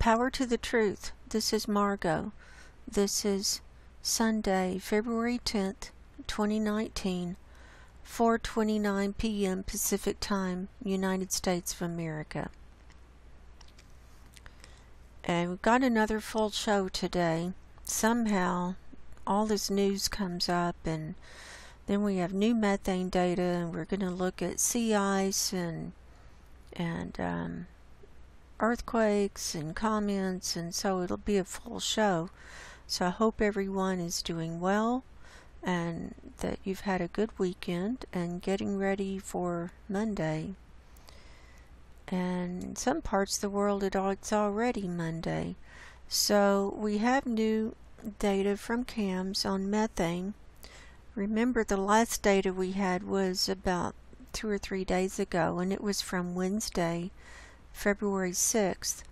Power to the truth. This is Margo. This is Sunday, February 10th, 2019, 4:29 p.m. Pacific Time, United States of America. And we've got another full show today. Somehow, all this news comes up, and then we have new methane data, and we're going to look at sea ice and earthquakes and comments, and so it'll be a full show. So I hope everyone is doing well and that you've had a good weekend and getting ready for Monday. And in some parts of the world it's already Monday. So we have new data from CAMS on methane. Remember, the last data we had was about 2 or 3 days ago, and it was from Wednesday, February 6th.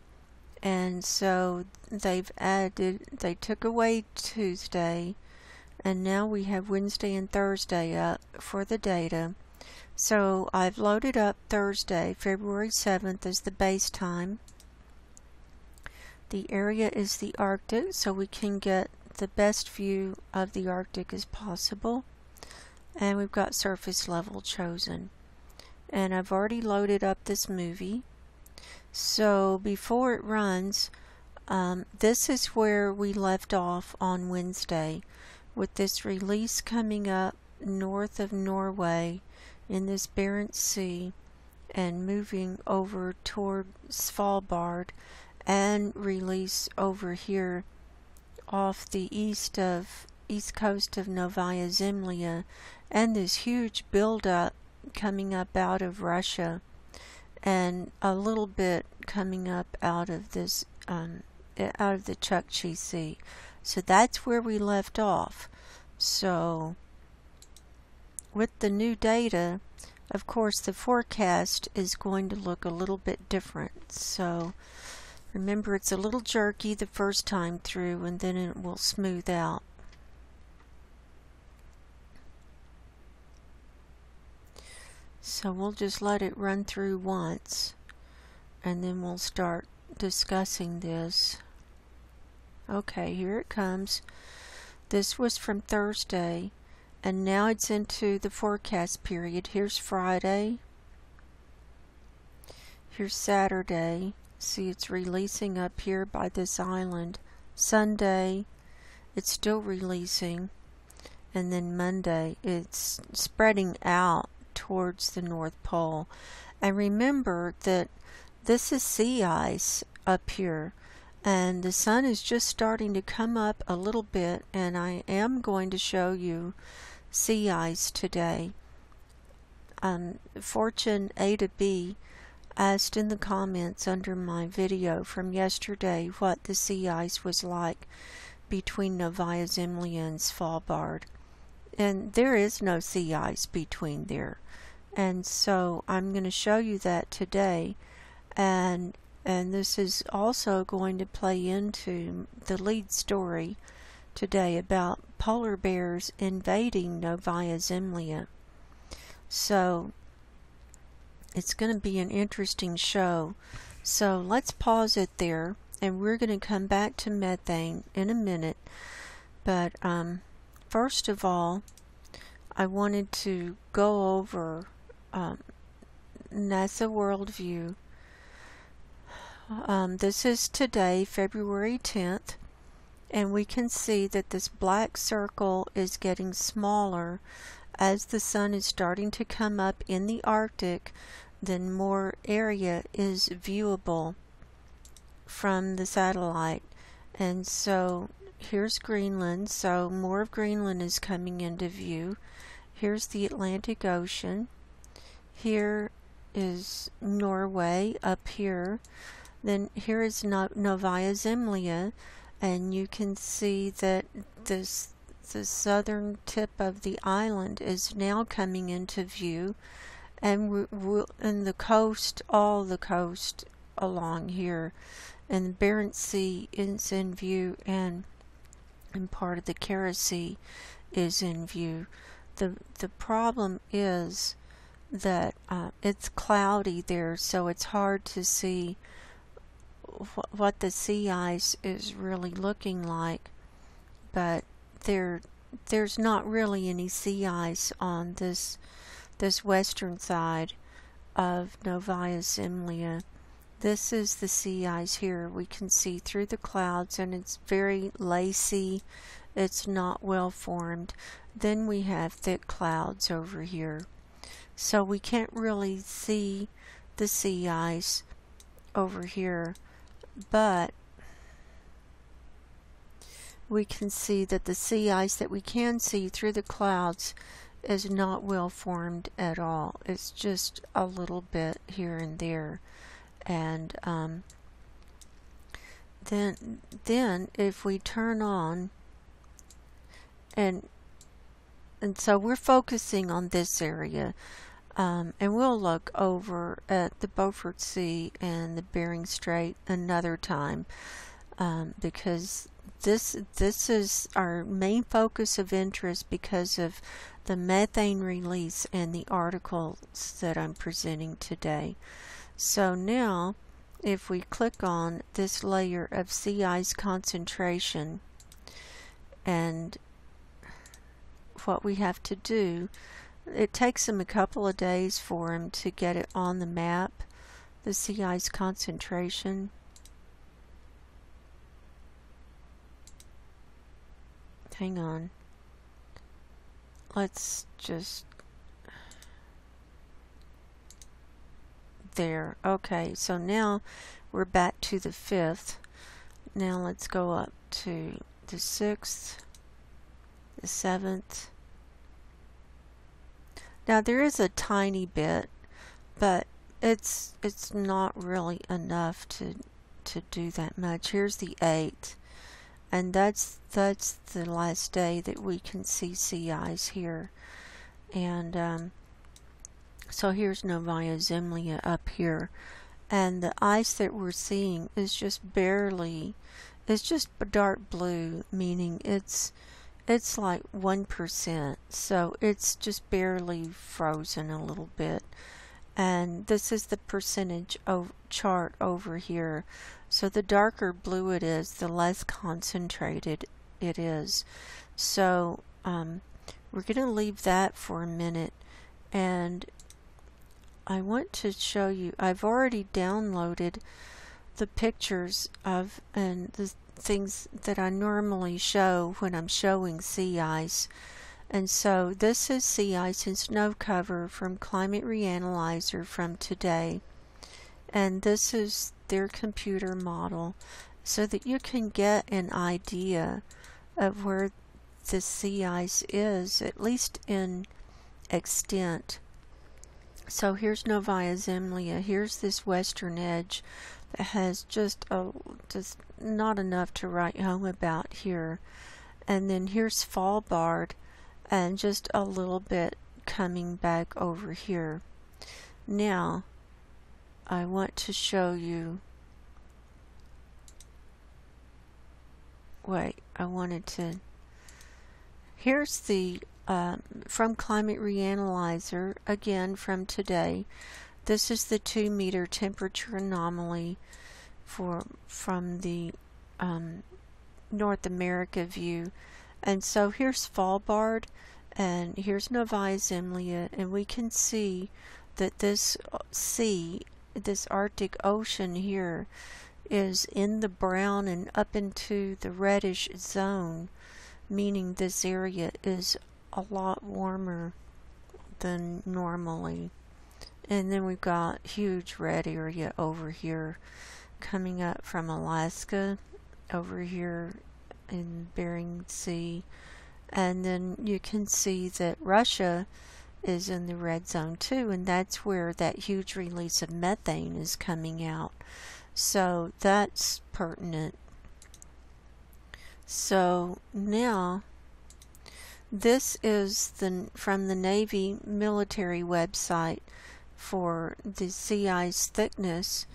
And so they took away Tuesday, and now we have Wednesday and Thursday up for the data. So I've loaded up Thursday, February 7th as the base time. The area is the Arctic, so we can get the best view of the Arctic as possible. And we've got surface level chosen. And I've already loaded up this movie. So before it runs, this is where we left off on Wednesday, with this release coming up north of Norway in this Barents Sea and moving over toward Svalbard, and release over here off the east coast of Novaya Zemlya, and this huge buildup coming up out of Russia, and a little bit coming up out of this out of the Chukchi Sea. So that's where we left off. So with the new data, of course, the forecast is going to look a little bit different. So remember, it's a little jerky the first time through, and then it will smooth out. So we'll just let it run through once, and then we'll start discussing this. Okay, here it comes. This was from Thursday, and now it's into the forecast period. Here's Friday. Here's Saturday. See, it's releasing up here by this island. Sunday, it's still releasing. And then Monday, it's spreading out towards the North Pole. And remember that this is sea ice up here, and the sun is just starting to come up a little bit, and I am going to show you sea ice today. Fortune A to B asked in the comments under my video from yesterday what the sea ice was like between Novaya Zemlya and Svalbard. And there is no sea ice between there. And so I'm going to show you that today. And this is also going to play into the lead story today about polar bears invading Novaya Zemlya. So it's going to be an interesting show. So let's pause it there, and we're going to come back to methane in a minute. But first of all, I wanted to go over NASA Worldview. This is today, February 10th, and we can see that this black circle is getting smaller as the sun is starting to come up in the Arctic. Then more area is viewable from the satellite. And so here's Greenland, so more of Greenland is coming into view. Here's the Atlantic Ocean. Here is Norway up here. Then here is Novaya Zemlya, and you can see that the southern tip of the island is now coming into view, and and the coast, all the coast along here, and the Barents Sea is in view, and part of the Kara Sea is in view. The problem is that it's cloudy there, so it's hard to see what the sea ice is really looking like, but there's not really any sea ice on this western side of Novaya Zemlya. This is the sea ice here. We can see through the clouds, and it's very lacy. It's not well formed. Then we have thick clouds over here. So we can't really see the sea ice over here, but we can see that the sea ice that we can see through the clouds is not well formed at all. It's just a little bit here and there. And then if we turn on, and so we're focusing on this area, and we'll look over at the Beaufort Sea and the Bering Strait another time, because this is our main focus of interest because of the methane release and the articles that I'm presenting today. So now, if we click on this layer of sea ice concentration, and what we have to do, it takes them a couple of days for them to get it on the map, the sea ice concentration. Hang on. Let's just... There. Okay, so now we're back to the 5th. Now let's go up to the 6th, the 7th. Now there is a tiny bit, but it's not really enough to do that much. Here's the 8th, and that's the last day that we can see sea ice here. And so here's Novaya Zemlya up here, and the ice that we're seeing is just barely, it's just dark blue, meaning it's like 1%, so it's just barely frozen a little bit. And this is the percentage chart over here. So the darker blue it is, the less concentrated it is. So we're going to leave that for a minute, and I want to show you, I've already downloaded the pictures of and the things that I normally show when I'm showing sea ice. And so this is sea ice and snow cover from Climate Reanalyzer from today. And this is their computer model, so that you can get an idea of where the sea ice is, at least in extent. So here's Novaya Zemlya. Here's this western edge that has just not enough to write home about here. And then here's Svalbard, and just a little bit coming back over here. Now, I want to show you... Wait, I wanted to... Here's the... from Climate Reanalyzer, again from today. This is the 2-meter temperature anomaly from the North America view. And so here's Svalbard, and here's Novaya Zemlya, and we can see that this sea, this Arctic Ocean here, is in the brown and up into the reddish zone, meaning this area is a lot warmer than normally. And then we've got huge red area over here coming up from Alaska over here in Bering Sea. And then you can see that Russia is in the red zone too, and that's where that huge release of methane is coming out. So that's pertinent. So now this is from the Navy military website for the sea ice thickness,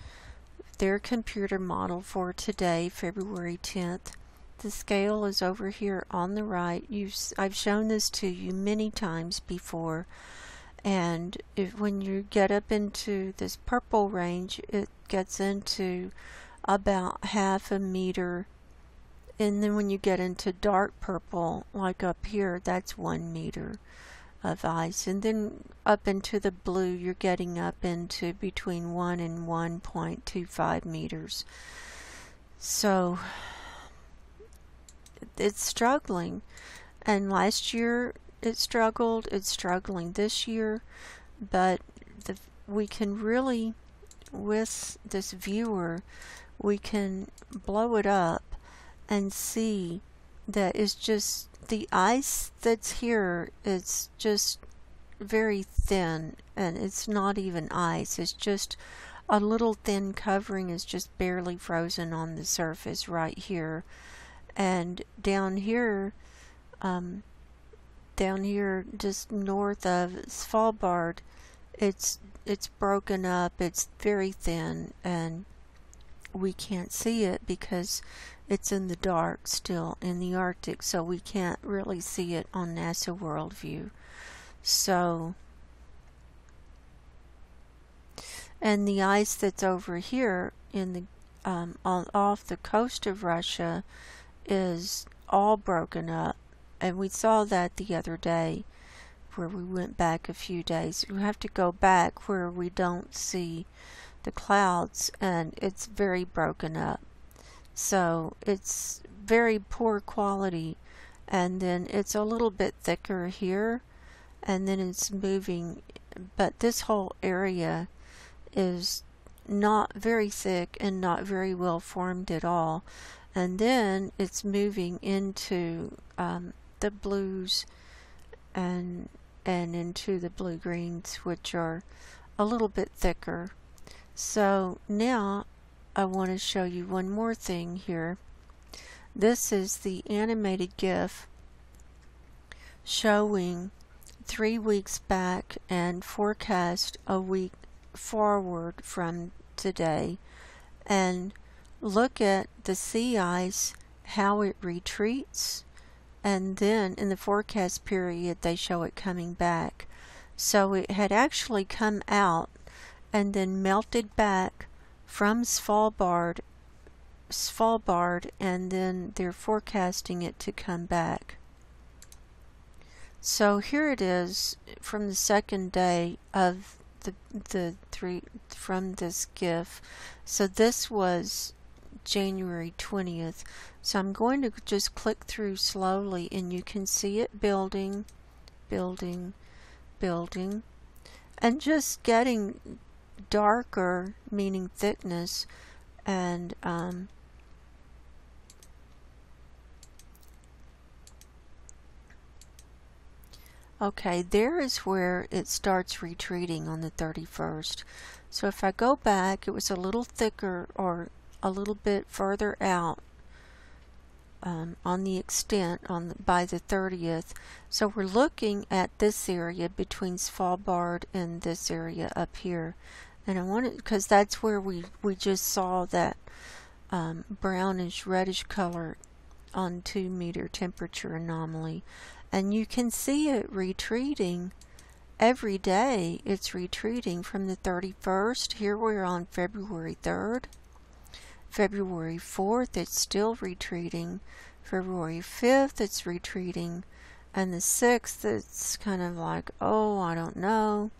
their computer model for today, February 10th. The scale is over here on the right. I've shown this to you many times before, and when you get up into this purple range, it gets into about half a meter. And then when you get into dark purple, like up here, that's 1 meter of ice. And then up into the blue, you're getting up into between 1 and 1.25 meters. So it's struggling. And last year it struggled. It's struggling this year. But we can really, with this viewer, we can blow it up and see that it's just the ice that's here is just very thin, and it's not even ice, it's just a little thin covering is just barely frozen on the surface right here. And down here just north of Svalbard, it's broken up, it's very thin, and we can't see it because it's in the dark still in the Arctic, so we can't really see it on NASA Worldview. So, and the ice that's over here in the off the coast of Russia is all broken up, and we saw that the other day where we went back a few days. We have to go back where we don't see the clouds, and it's very broken up. So it's very poor quality, and then it's a little bit thicker here, and then it's moving, but this whole area is not very thick and not very well formed at all. And then it's moving into the blues and into the blue greens, which are a little bit thicker. So now I want to show you one more thing here. This is the animated GIF showing 3 weeks back and forecast a week forward from today. And look at the sea ice, how it retreats, and then in the forecast period they show it coming back. So it had actually come out and then melted back from Svalbard, and then they're forecasting it to come back. So here it is from the second day of the three from this GIF. So this was January 20th. So I'm going to just click through slowly, and you can see it building, building, building, and just getting darker, meaning thickness, and okay, there is where it starts retreating on the 31st. So if I go back, it was a little thicker or a little bit further out on the extent by the 30th. So we're looking at this area between Svalbard and this area up here. And I want it because that's where we just saw that brownish reddish color on 2 meter temperature anomaly. And you can see it retreating every day. It's retreating from the 31st. Here we're on February 3rd. February 4th, it's still retreating. February 5th, it's retreating. And the 6th, it's kind of like, oh, I don't know.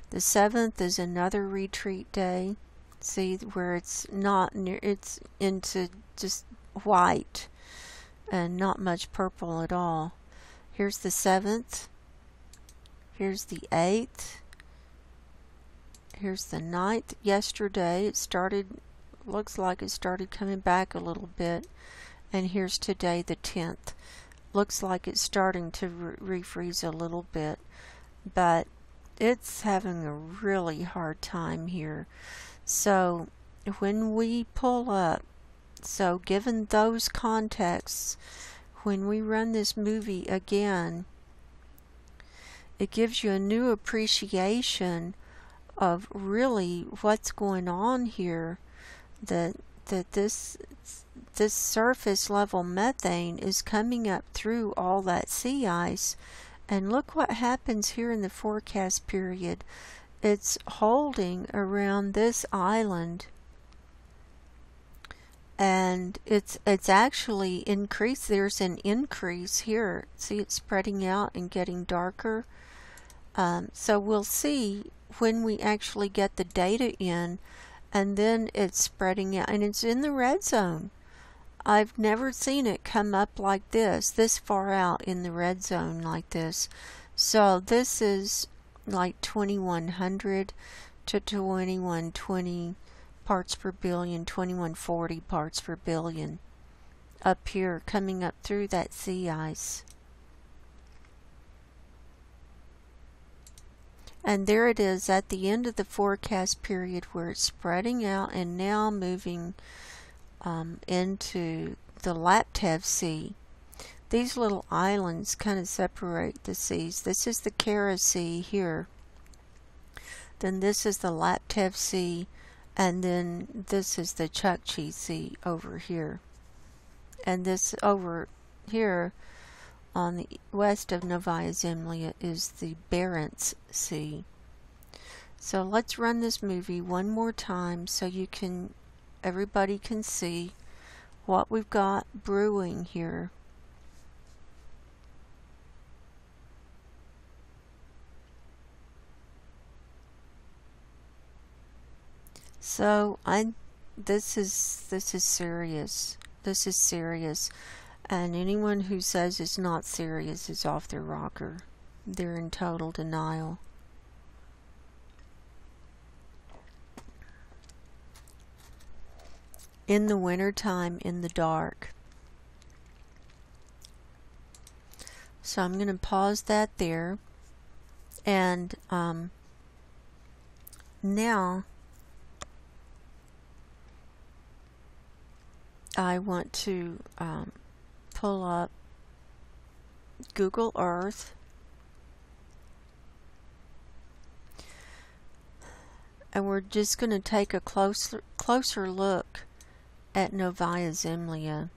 The 7th is another retreat day. See where it's not near, it's into just white and not much purple at all. Here's the 7th. Here's the 8th. Here's the 9th. Yesterday it started, looks like it started coming back a little bit. And here's today, the 10th. Looks like it's starting to refreeze a little bit. But it's having a really hard time here. So when we pull up, so given those contexts, when we run this movie again, it gives you a new appreciation of really what's going on here, that this surface level methane is coming up through all that sea ice. And look what happens here in the forecast period. It's holding around this island and it's actually increased. There's an increase here. See, it's spreading out and getting darker. So we'll see when we actually get the data in, and then it's spreading out, and it's in the red zone. I've never seen it come up like this far out in the red zone like this. So this is like 2100 to 2120 parts per billion, 2140 parts per billion up here, coming up through that sea ice. And there it is at the end of the forecast period where it's spreading out and now moving into the Laptev Sea. These little islands kind of separate the seas. This is the Kara Sea here. Then this is the Laptev Sea, and then this is the Chukchi Sea over here. And this over here on the west of Novaya Zemlya is the Barents Sea. So let's run this movie one more time so everybody can see what we've got brewing here. So this is serious. This is serious. And anyone who says it's not serious is off their rocker. They're in total denial. In the wintertime, in the dark. So I'm going to pause that there. And now I want to pull up Google Earth. And we're just going to take a closer look at Novaya Zemlya.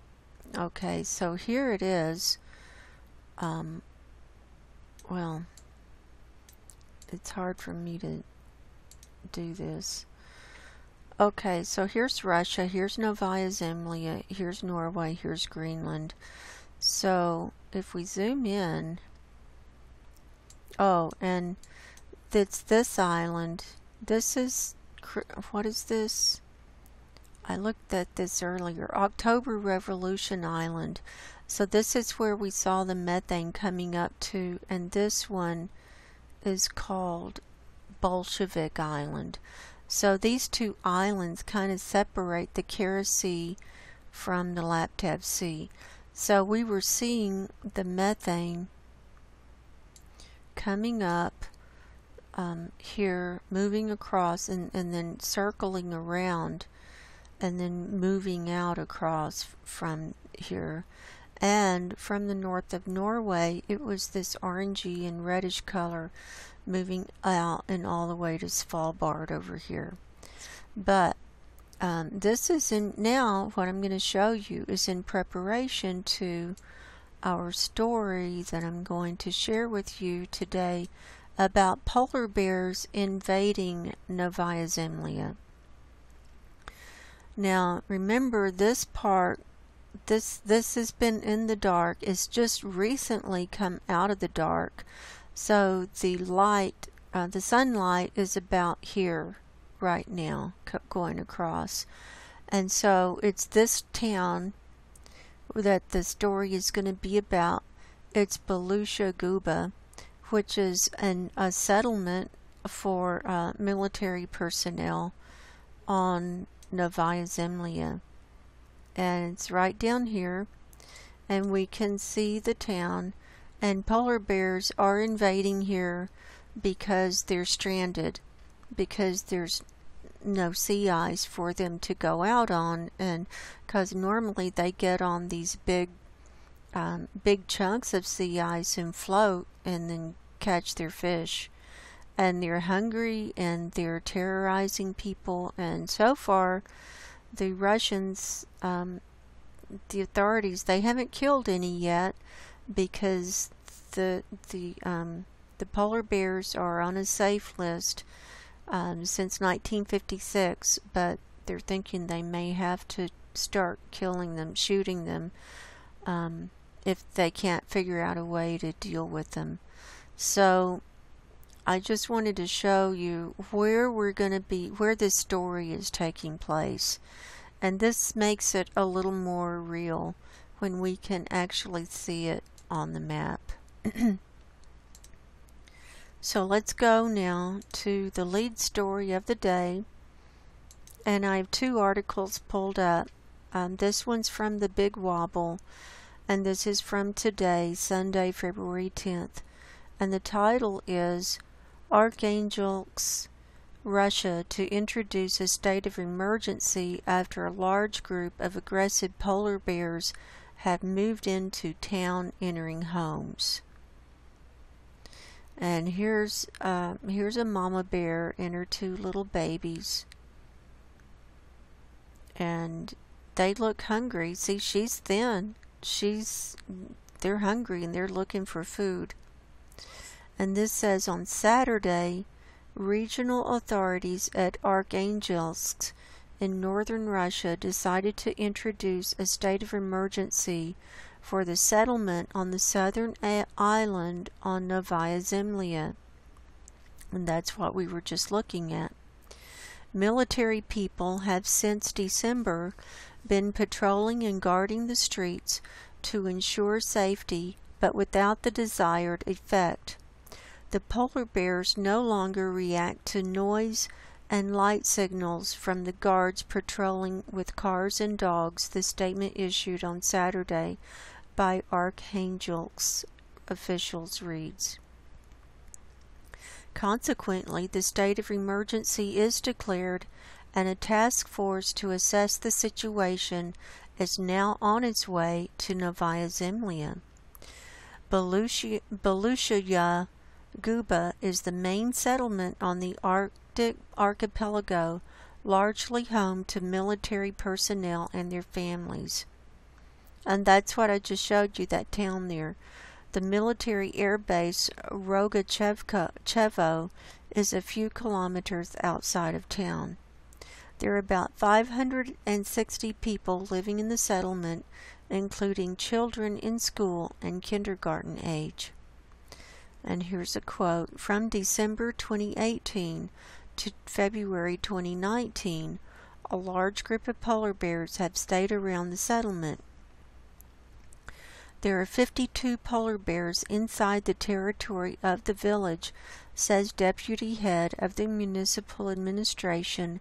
Okay, so here it is. Well, it's hard for me to do this. Okay, so here's Russia, here's Novaya Zemlya, here's Norway, here's Greenland. So if we zoom in, oh, and it's this island. This is, what is this? I looked at this earlier. October Revolution Island. So this is where we saw the methane coming up to, and this one is called Bolshevik Island. So these two islands kind of separate the Kara Sea from the Laptev Sea. So we were seeing the methane coming up here, moving across, and then circling around, and then moving out across from here. And from the north of Norway, it was this orangey and reddish color moving out and all the way to Svalbard over here. But this is now what I'm going to show you is in preparation to our story that I'm going to share with you today about polar bears invading Novaya Zemlya. Now remember, this part, this has been in the dark. It's just recently come out of the dark. So the light, the sunlight is about here right now, going across. And so it's this town that the story is going to be about. It's Belusha Guba, which is a settlement for military personnel on Novaya Zemlya. And it's right down here, and we can see the town. And polar bears are invading here because they're stranded, because there's no sea ice for them to go out on, and because normally they get on these big chunks of sea ice and float and then catch their fish. And they're hungry and they're terrorizing people. And so far, the Russians, the authorities, they haven't killed any yet, because the polar bears are on a safe list since 1956, but they're thinking they may have to start killing them, shooting them, if they can't figure out a way to deal with them. So I just wanted to show you where we're going to be, where this story is taking place. And this makes it a little more real when we can actually see it on the map. So let's go now to the lead story of the day. And I have two articles pulled up. This one's from the Big Wobble, and this is from today, Sunday, February 10th. And the title is Archangelsk, Russia to introduce a state of emergency after a large group of aggressive polar bears have moved into town, entering homes. And here's a mama bear and her two little babies. And they look hungry. See, she's thin. They're hungry and they're looking for food. And this says on Saturday, regional authorities at Archangelsk in northern Russia decided to introduce a state of emergency for the settlement on the southern island on Novaya Zemlya. And that's what we were just looking at. Military people have since December been patrolling and guarding the streets to ensure safety, but without the desired effect. The polar bears no longer react to noise and light signals from the guards patrolling with cars and dogs, the statement issued on Saturday by Archangelsk officials reads. Consequently, the state of emergency is declared, and a task force to assess the situation is now on its way to Novaya Zemlya. Belushaya Guba is the main settlement on the Arctic archipelago, largely home to military personnel and their families. And that's what I just showed you, that town there. The military air base Rogachevo is a few kilometers outside of town. There are about 560 people living in the settlement, including children in school and kindergarten age. And here's a quote. From December 2018 to February 2019, a large group of polar bears have stayed around the settlement. There are 52 polar bears inside the territory of the village, says deputy head of the municipal administration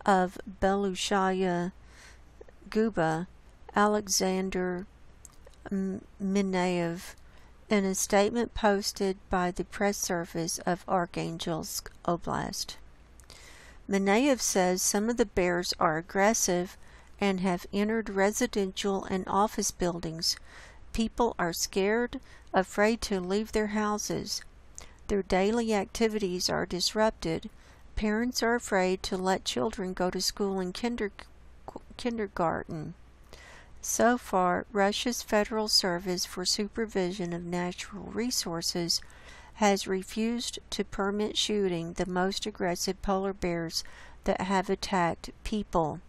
of Belushaya Guba, Alexander Minaev, in a statement posted by the press service of Archangelsk Oblast. Minaev says some of the bears are aggressive and have entered residential and office buildings. People are scared, afraid to leave their houses. Their daily activities are disrupted. Parents are afraid to let children go to school and kindergarten. So far, Russia's Federal Service for Supervision of Natural Resources has refused to permit shooting the most aggressive polar bears that have attacked people.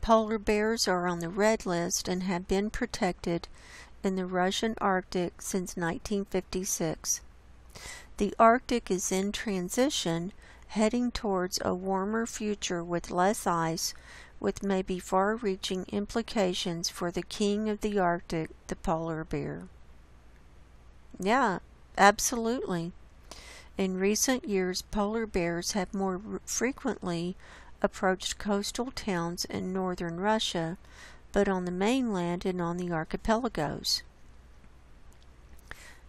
Polar bears are on the red list and have been protected in the Russian Arctic since 1956. The Arctic is in transition, heading towards a warmer future with less ice, with maybe far-reaching implications for the king of the Arctic, the polar bear. Yeah, absolutely. In recent years, polar bears have more frequently approached coastal towns in northern Russia, but on the mainland and on the archipelagos.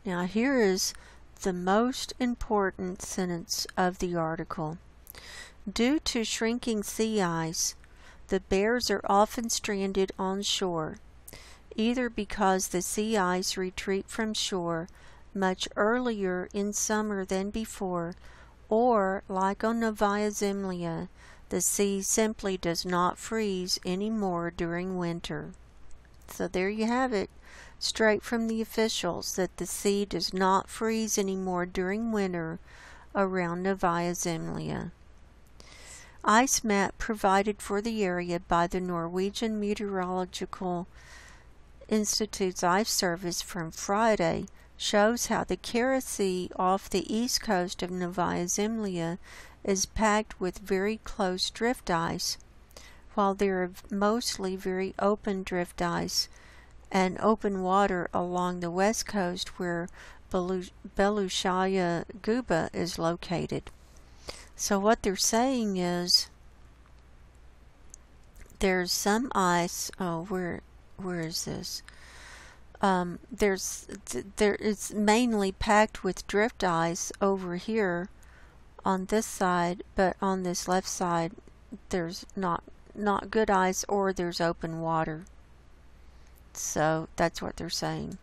Now here is the most important sentence of the article. Due to shrinking sea ice, the bears are often stranded on shore, either because the sea ice retreats from shore much earlier in summer than before, or, like on Novaya Zemlya, the sea simply does not freeze anymore during winter. So there you have it, straight from the officials, that the sea does not freeze anymore during winter around Novaya Zemlya. Ice map provided for the area by the Norwegian Meteorological Institute's ice service from Friday shows how the Kara Sea off the east coast of Novaya Zemlya is packed with very close drift ice, while there are mostly very open drift ice and open water along the west coast where Belushaya Guba is located. So what they're saying is there's some ice. Oh, where is this? It's mainly packed with drift ice over here on this side, but on this left side there's not good ice, or there's open water. So that's what they're saying.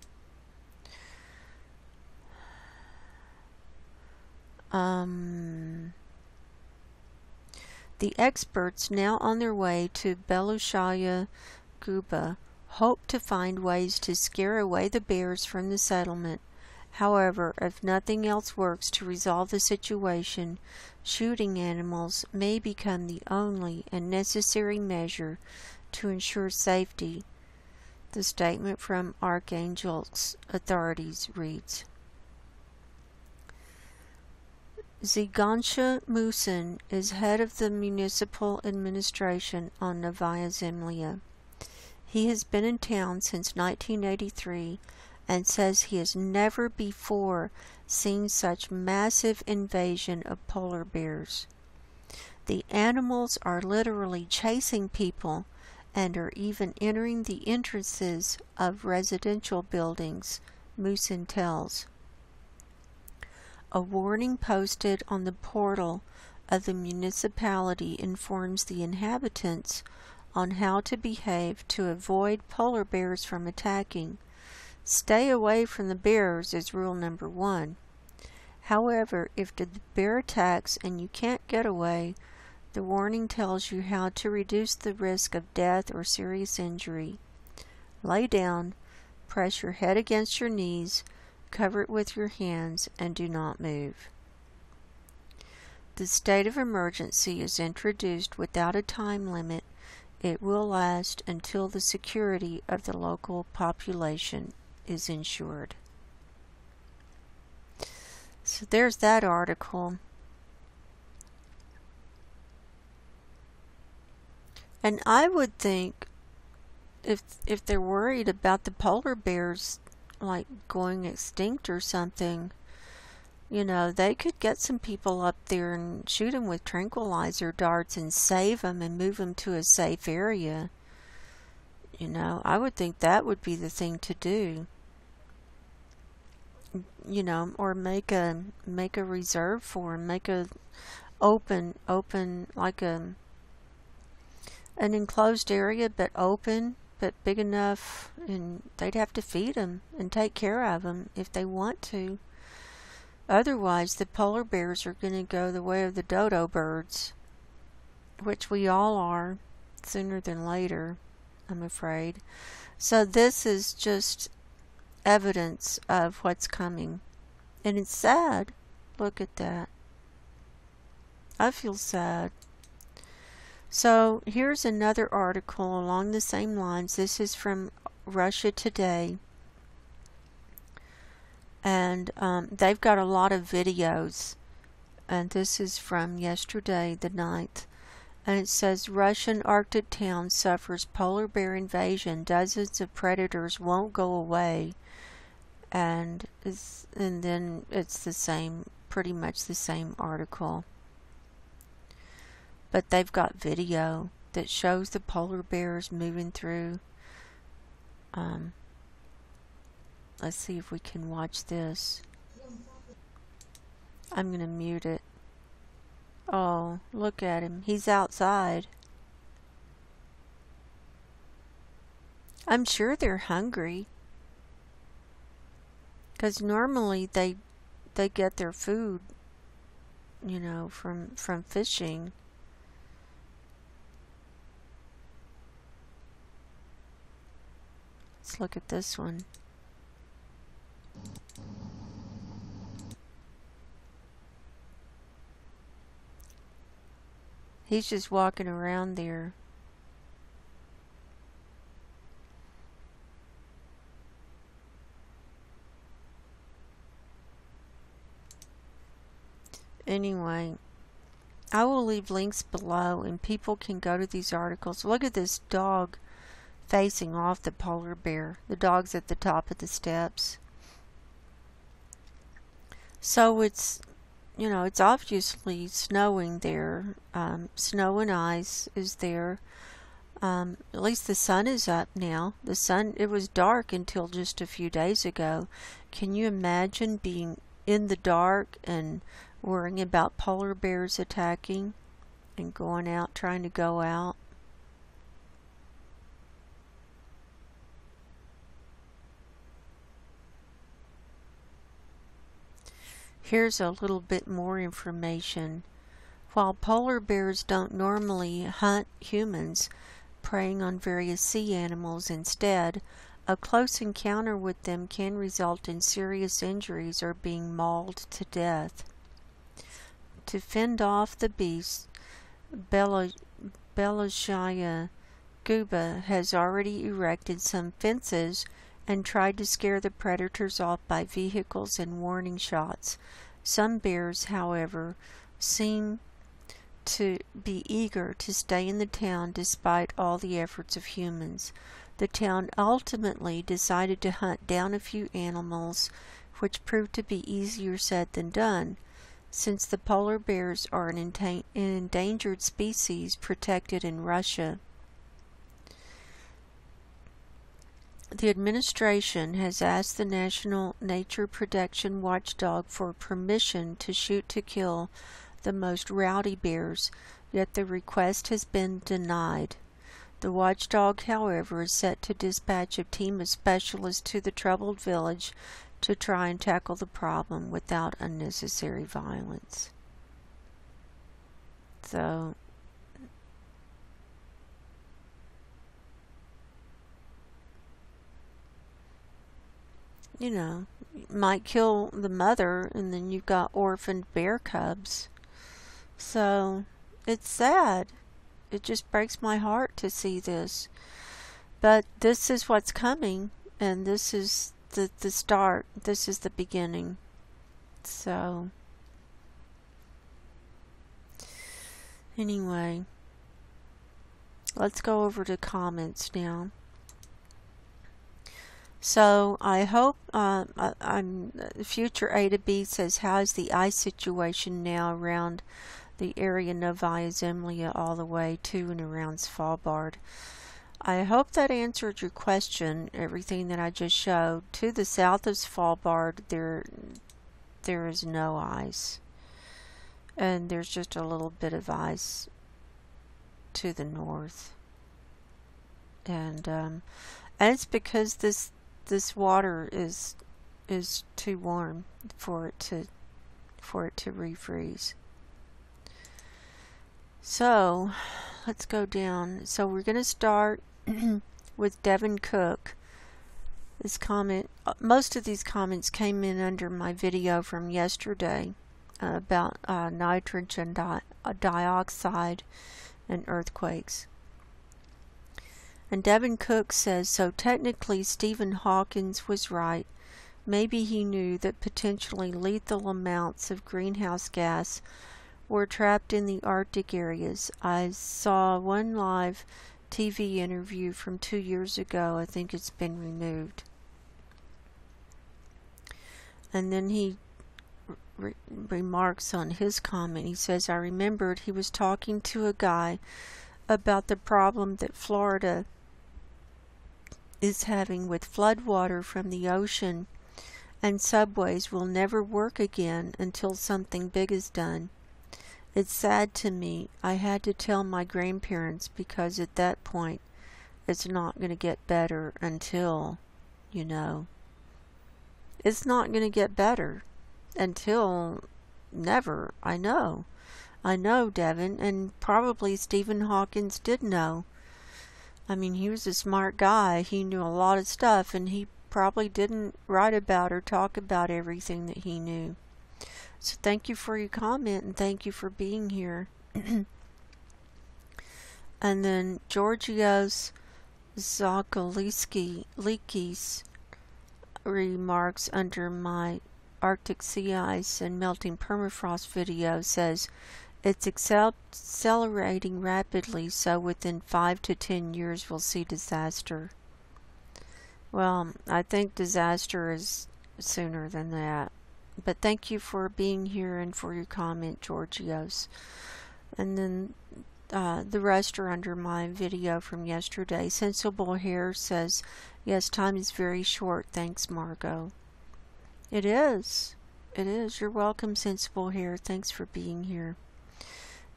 The experts now on their way to Belushaya Guba hope to find ways to scare away the bears from the settlement. However, if nothing else works to resolve the situation, shooting animals may become the only and necessary measure to ensure safety. The statement from Arkhangelsk authorities reads. Zygansha Musin is head of the municipal administration on Novaya Zemlya. He has been in town since 1983 and says he has never before seen such massive invasion of polar bears. The animals are literally chasing people and are even entering the entrances of residential buildings, Musin tells. A warning posted on the portal of the municipality informs the inhabitants on how to behave to avoid polar bears from attacking. Stay away from the bears is rule number 1. However, if the bear attacks and you can't get away, the warning tells you how to reduce the risk of death or serious injury. Lay down, press your head against your knees, cover it with your hands, and do not move. The state of emergency is introduced without a time limit. It will last until the security of the local population is ensured. So there's that article. And I would think if they're worried about the polar bears like going extinct or something, you know, they could get some people up there and shoot them with tranquilizer darts and save them and move them to a safe area. You know, I would think that would be the thing to do. You know, or make a reserve for them, make a open like an enclosed area, but open, but big enough, and they'd have to feed them and take care of them if they want to. Otherwise, the polar bears are going to go the way of the dodo birds, which we all are, sooner than later, I'm afraid. So this is just evidence of what's coming. And it's sad. Look at that. I feel sad. So here's another article along the same lines. This is from Russia Today. And they've got a lot of videos. And this is from yesterday, the 9th. And it says, Russian Arctic town suffers polar bear invasion. Dozens of predators won't go away. And then it's the same, pretty much the same article. But they've got video that shows the polar bears moving through. Let's see if we can watch this. I'm going to mute it. Oh, look at him. He's outside. I'm sure they're hungry. Because normally they get their food, you know, from fishing. Let's look at this one. He's just walking around there. Anyway, I will leave links below and people can go to these articles. Look at this dog facing off the polar bear. The dog's at the top of the steps. So it's, you know, it's obviously snowing there. Snow and ice is there. At least the sun is up now. The sun, it was dark until just a few days ago. Can you imagine being in the dark and worrying about polar bears attacking and going out, trying to go out? Here's a little bit more information. While polar bears don't normally hunt humans, preying on various sea animals instead, a close encounter with them can result in serious injuries or being mauled to death. To fend off the beasts, Belozhaya Guba has already erected some fences and tried to scare the predators off by vehicles and warning shots. Some bears, however, seem to be eager to stay in the town despite all the efforts of humans. The town ultimately decided to hunt down a few animals, which proved to be easier said than done, since the polar bears are an endangered species protected in Russia. The administration has asked the National Nature Protection Watchdog for permission to shoot to kill the most rowdy bears, yet the request has been denied. The watchdog, however, is set to dispatch a team of specialists to the troubled village to try and tackle the problem without unnecessary violence. So, you know, might kill the mother and then you've got orphaned bear cubs. So, it's sad. It just breaks my heart to see this. But this is what's coming, and this is the start. This is the beginning. So, anyway, let's go over to comments now. So I hope Future A to B says, how is the ice situation now around the area Novaya Zemlya all the way to and around Svalbard? I hope that answered your question, everything that I just showed. To the south of Svalbard, there is no ice. And there's just a little bit of ice to the north. And it's because this water is too warm for it to refreeze. So let's go down. So we're going to start with Devin Cook. This comment, most of these comments came in under my video from yesterday about nitrogen dioxide and earthquakes. And Devin Cook says, so technically Stephen Hawking was right. Maybe he knew that potentially lethal amounts of greenhouse gas were trapped in the Arctic areas. I saw one live TV interview from 2 years ago. I think it's been removed. And then he remarks on his comment. He says, I remembered he was talking to a guy about the problem that Florida is having with flood water from the ocean, and subways will never work again until something big is done. It's sad to me. I had to tell my grandparents because at that point it's not going to get better until, you know, it's not going to get better until never. I know, Devin, and probably Stephen Hawking did know. I mean, he was a smart guy. He knew a lot of stuff, and he probably didn't write about or talk about everything that he knew. So thank you for your comment, and thank you for being here. And then Georgios Zakaliskis remarks under my Arctic sea ice and melting permafrost video says, it's accelerating rapidly, so within 5 to 10 years we'll see disaster. Well, I think disaster is sooner than that. But thank you for being here and for your comment, Georgios. And then the rest are under my video from yesterday. Sensible Hair says, yes, time is very short. Thanks, Margo. It is. It is. You're welcome, Sensible Hair. Thanks for being here.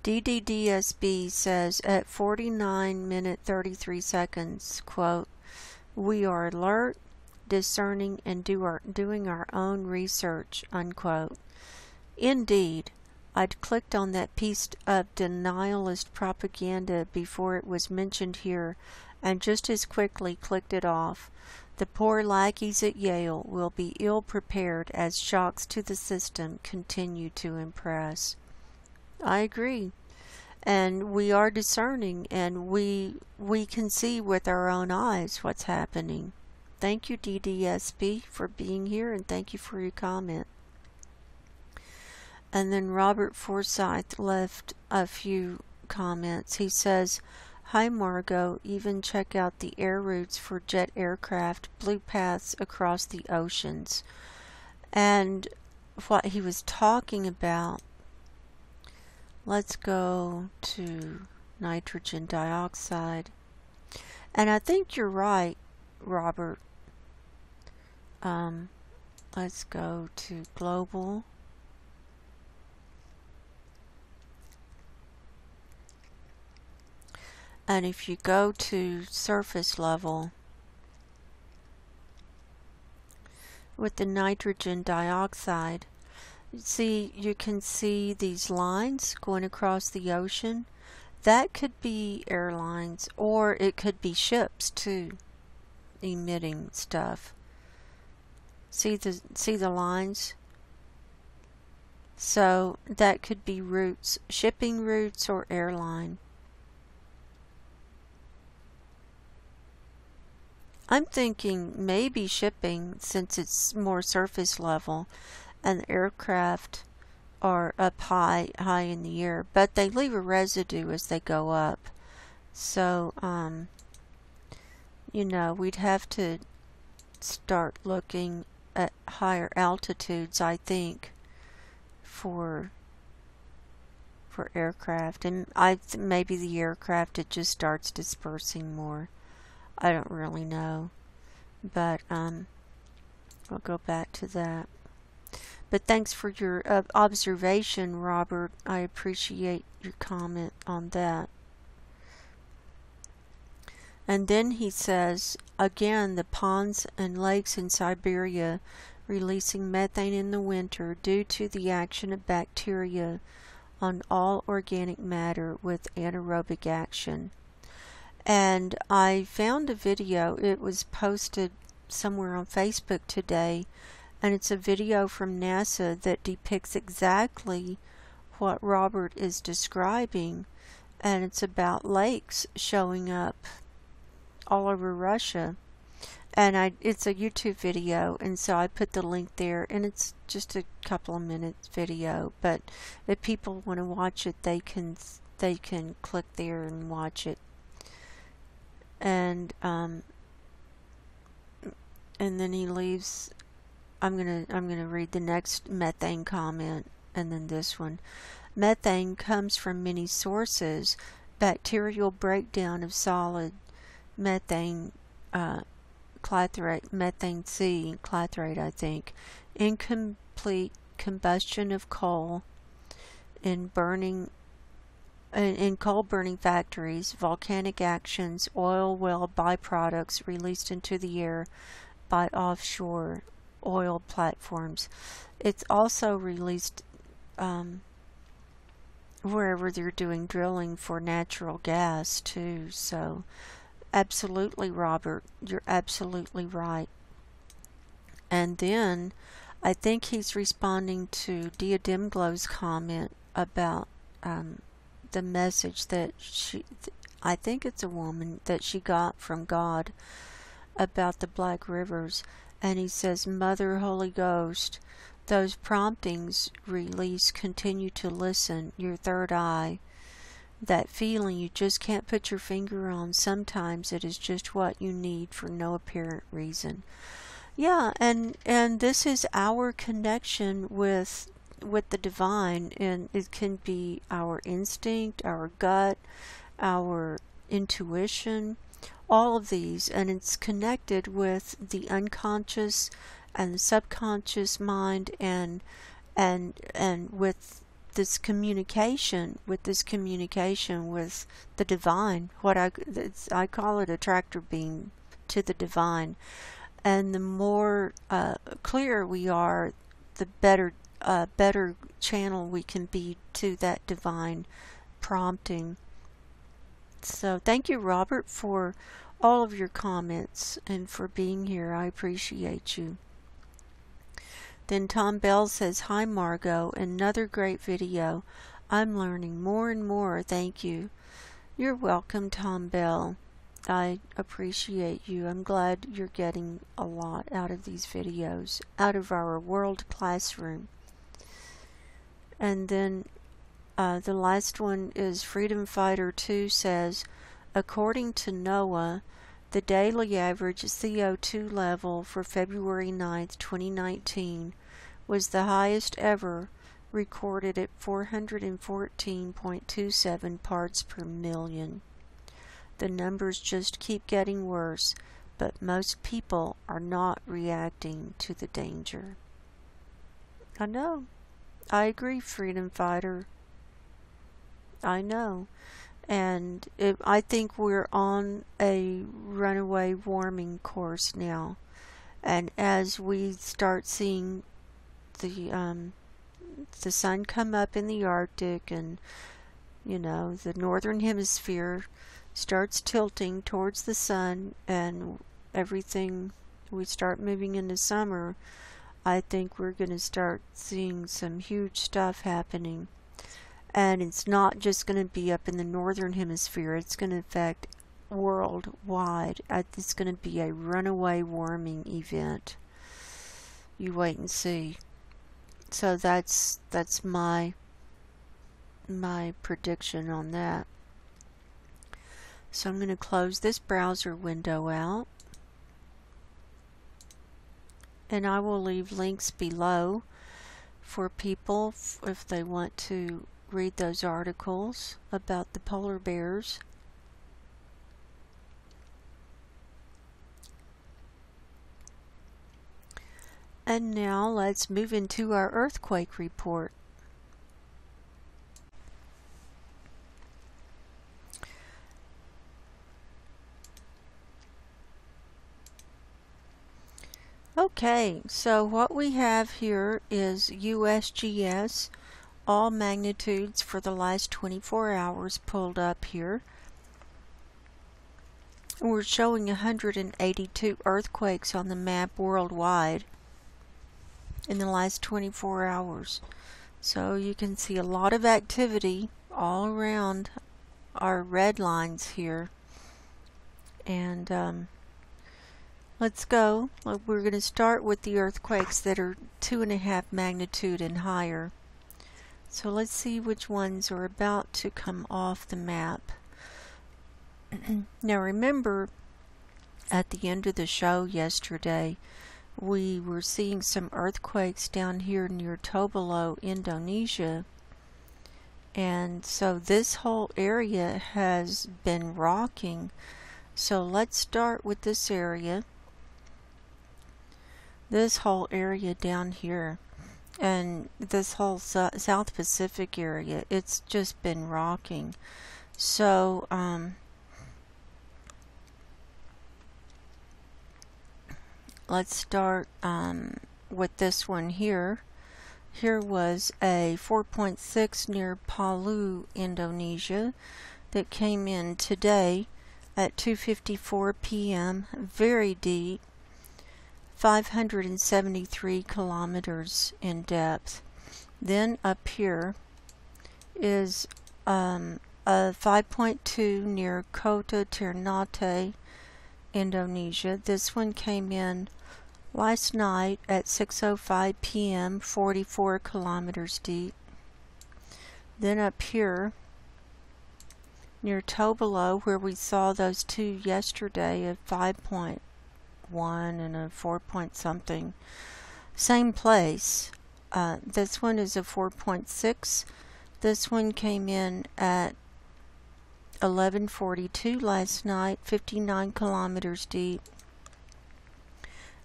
DDDSB says, at 49 minutes 33 seconds, quote, we are alert, discerning, and doing our own research, unquote. Indeed, I'd clicked on that piece of denialist propaganda before it was mentioned here, and just as quickly clicked it off. The poor lackeys at Yale will be ill prepared as shocks to the system continue to impress. I agree. And we are discerning, and we can see with our own eyes what's happening. Thank you, DDSP, for being here, and thank you for your comment. And then Robert Forsyth left a few comments. He says, hi Margo, even check out the air routes for jet aircraft, blue paths across the oceans. And what he was talking about, let's go to nitrogen dioxide. And I think you're right, Robert. Let's go to global. And if you go to surface level, with the nitrogen dioxide, see, you can see these lines going across the ocean. That could be airlines, or it could be ships too, emitting stuff. See the lines? So that could be routes, shipping routes or airline. I'm thinking maybe shipping, since it's more surface level, and the aircraft are up high in the air, but they leave a residue as they go up. So, you know, we'd have to start looking at higher altitudes, I think, for aircraft. And maybe the aircraft, it just starts dispersing more. I don't really know, but I'll go back to that. But thanks for your observation, Robert. I appreciate your comment on that. And then he says, again, the ponds and lakes in Siberia releasing methane in the winter due to the action of bacteria on all organic matter with anaerobic action. And I found a video, it was posted somewhere on Facebook today, and it's a video from NASA that depicts exactly what Robert is describing, and it's about lakes showing up all over Russia. And it's a YouTube video, and so I put the link there, and it's just a couple of minutes video, but if people want to watch it, they can click there and watch it. And then he leaves. I'm gonna read the next methane comment, and then this one. Methane comes from many sources: bacterial breakdown of solid methane, clathrate, methane C, clathrate, I think, incomplete combustion of coal in coal burning factories, volcanic actions, oil well byproducts released into the air by offshore oil platforms. It's also released wherever they're doing drilling for natural gas too. So absolutely, Robert, you're absolutely right. And then I think he's responding to Diademglow's comment about the message that I think it's a woman, that she got from God about the Black Rivers. And he says, Mother Holy Ghost, those promptings release, continue to listen, your third eye. That feeling you just can't put your finger on. Sometimes it is just what you need for no apparent reason. Yeah, and this is our connection with the divine, and it can be our instinct, our gut, our intuition, all of these, and it's connected with the unconscious and the subconscious mind, and with this communication with the divine. What I call it a tractor beam to the divine. And the more clear we are, the better channel we can be to that divine prompting. So thank you, Robert, for all of your comments and for being here. I appreciate you. Then Tom Bell says, Hi Margo, another great video. I'm learning more and more. Thank you. You're welcome, Tom Bell. I appreciate you. I'm glad you're getting a lot out of these videos, out of our world classroom. And then the last one is Freedom Fighter 2 says, according to NOAA, the daily average CO2 level for February 9th, 2019 was the highest ever, recorded at 414.27 parts per million. The numbers just keep getting worse, but most people are not reacting to the danger. I know. I agree, Freedom Fighter. I know. And I think we're on a runaway warming course now. And as we start seeing the sun come up in the Arctic, and the northern hemisphere starts tilting towards the sun, and everything, we start moving into summer, I think we're going to start seeing some huge stuff happening. And it's not just going to be up in the northern hemisphere, it's going to affect worldwide. It's going to be a runaway warming event. You wait and see. So that's my prediction on that. So I'm going to close this browser window out, and I will leave links below for people if they want to read those articles about the polar bears. And now let's move into our earthquake report. Okay, so what we have here is USGS, all magnitudes for the last 24 hours pulled up here. We're showing 182 earthquakes on the map worldwide in the last 24 hours. So you can see a lot of activity all around our red lines here. And let's go. We're going to start with the earthquakes that are 2.5 magnitude and higher. So let's see which ones are about to come off the map. Now remember, at the end of the show yesterday, we were seeing some earthquakes down here near Tobelo, Indonesia. And so this whole area has been rocking. So let's start with this area. This whole area down here, and this whole South Pacific area, it's just been rocking. So let's start with this one here. Here was a 4.6 near Palu, Indonesia, that came in today at 2:54 p.m. Very deep. 573 kilometers in depth. Then up here is 5.2 near Kota Ternate, Indonesia. This one came in last night at 6:05 p.m., 44 kilometers deep. Then up here near Tobelo, where we saw those two yesterday, a 5.1 and a 4 point something, same place. This one is a 4.6. This one came in at 11:42 last night, 59 kilometers deep.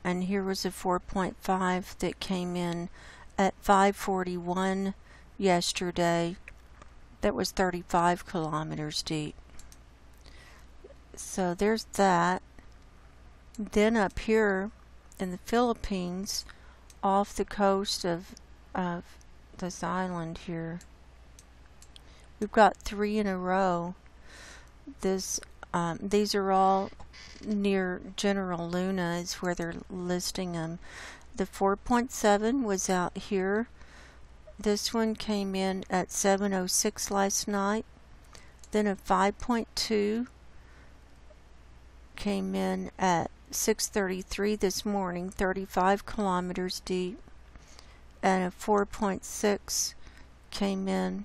And here was a 4.5 that came in at 5:41 yesterday. That was 35 kilometers deep. So there's that. Then up here in the Philippines, off the coast of this island here, we've got 3 in a row. These are all near General Luna is where they're listing them. The 4.7 was out here. This one came in at 7:06 last night. Then a 5.2 came in at 6:33 this morning, 35 kilometers deep. And a 4.6 came in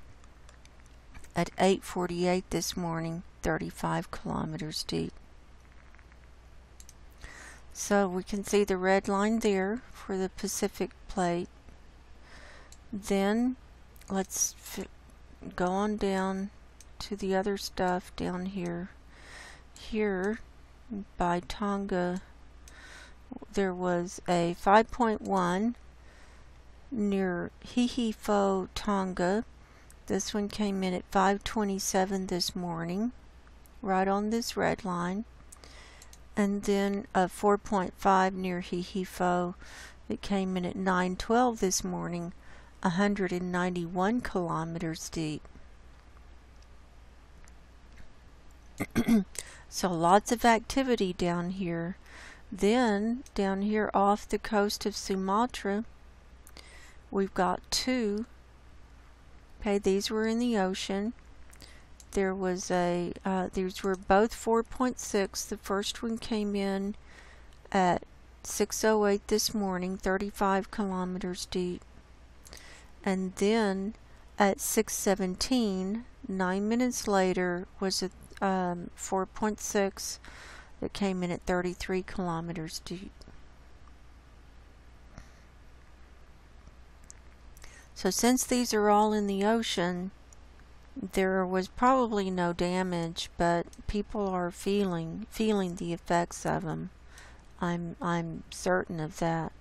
at 8:48 this morning, 35 kilometers deep. So we can see the red line there for the Pacific plate. Then let's go on down to the other stuff down here. Here by Tonga, there was a 5.1 near Hihifo, Tonga. This one came in at 5:27 this morning, right on this red line. And then a 4.5 near Hihifo that came in at 9:12 this morning, 191 kilometers deep. So lots of activity down here. Then down here off the coast of Sumatra, we've got 2. Okay, these were in the ocean. There was these were both 4.6. The first one came in at 6:08 this morning, 35 kilometers deep. And then at 6:17, 9 minutes later, was a 4.6 that came in at 33 kilometers deep. So since these are all in the ocean, there was probably no damage, but people are feeling the effects of them. I'm certain of that.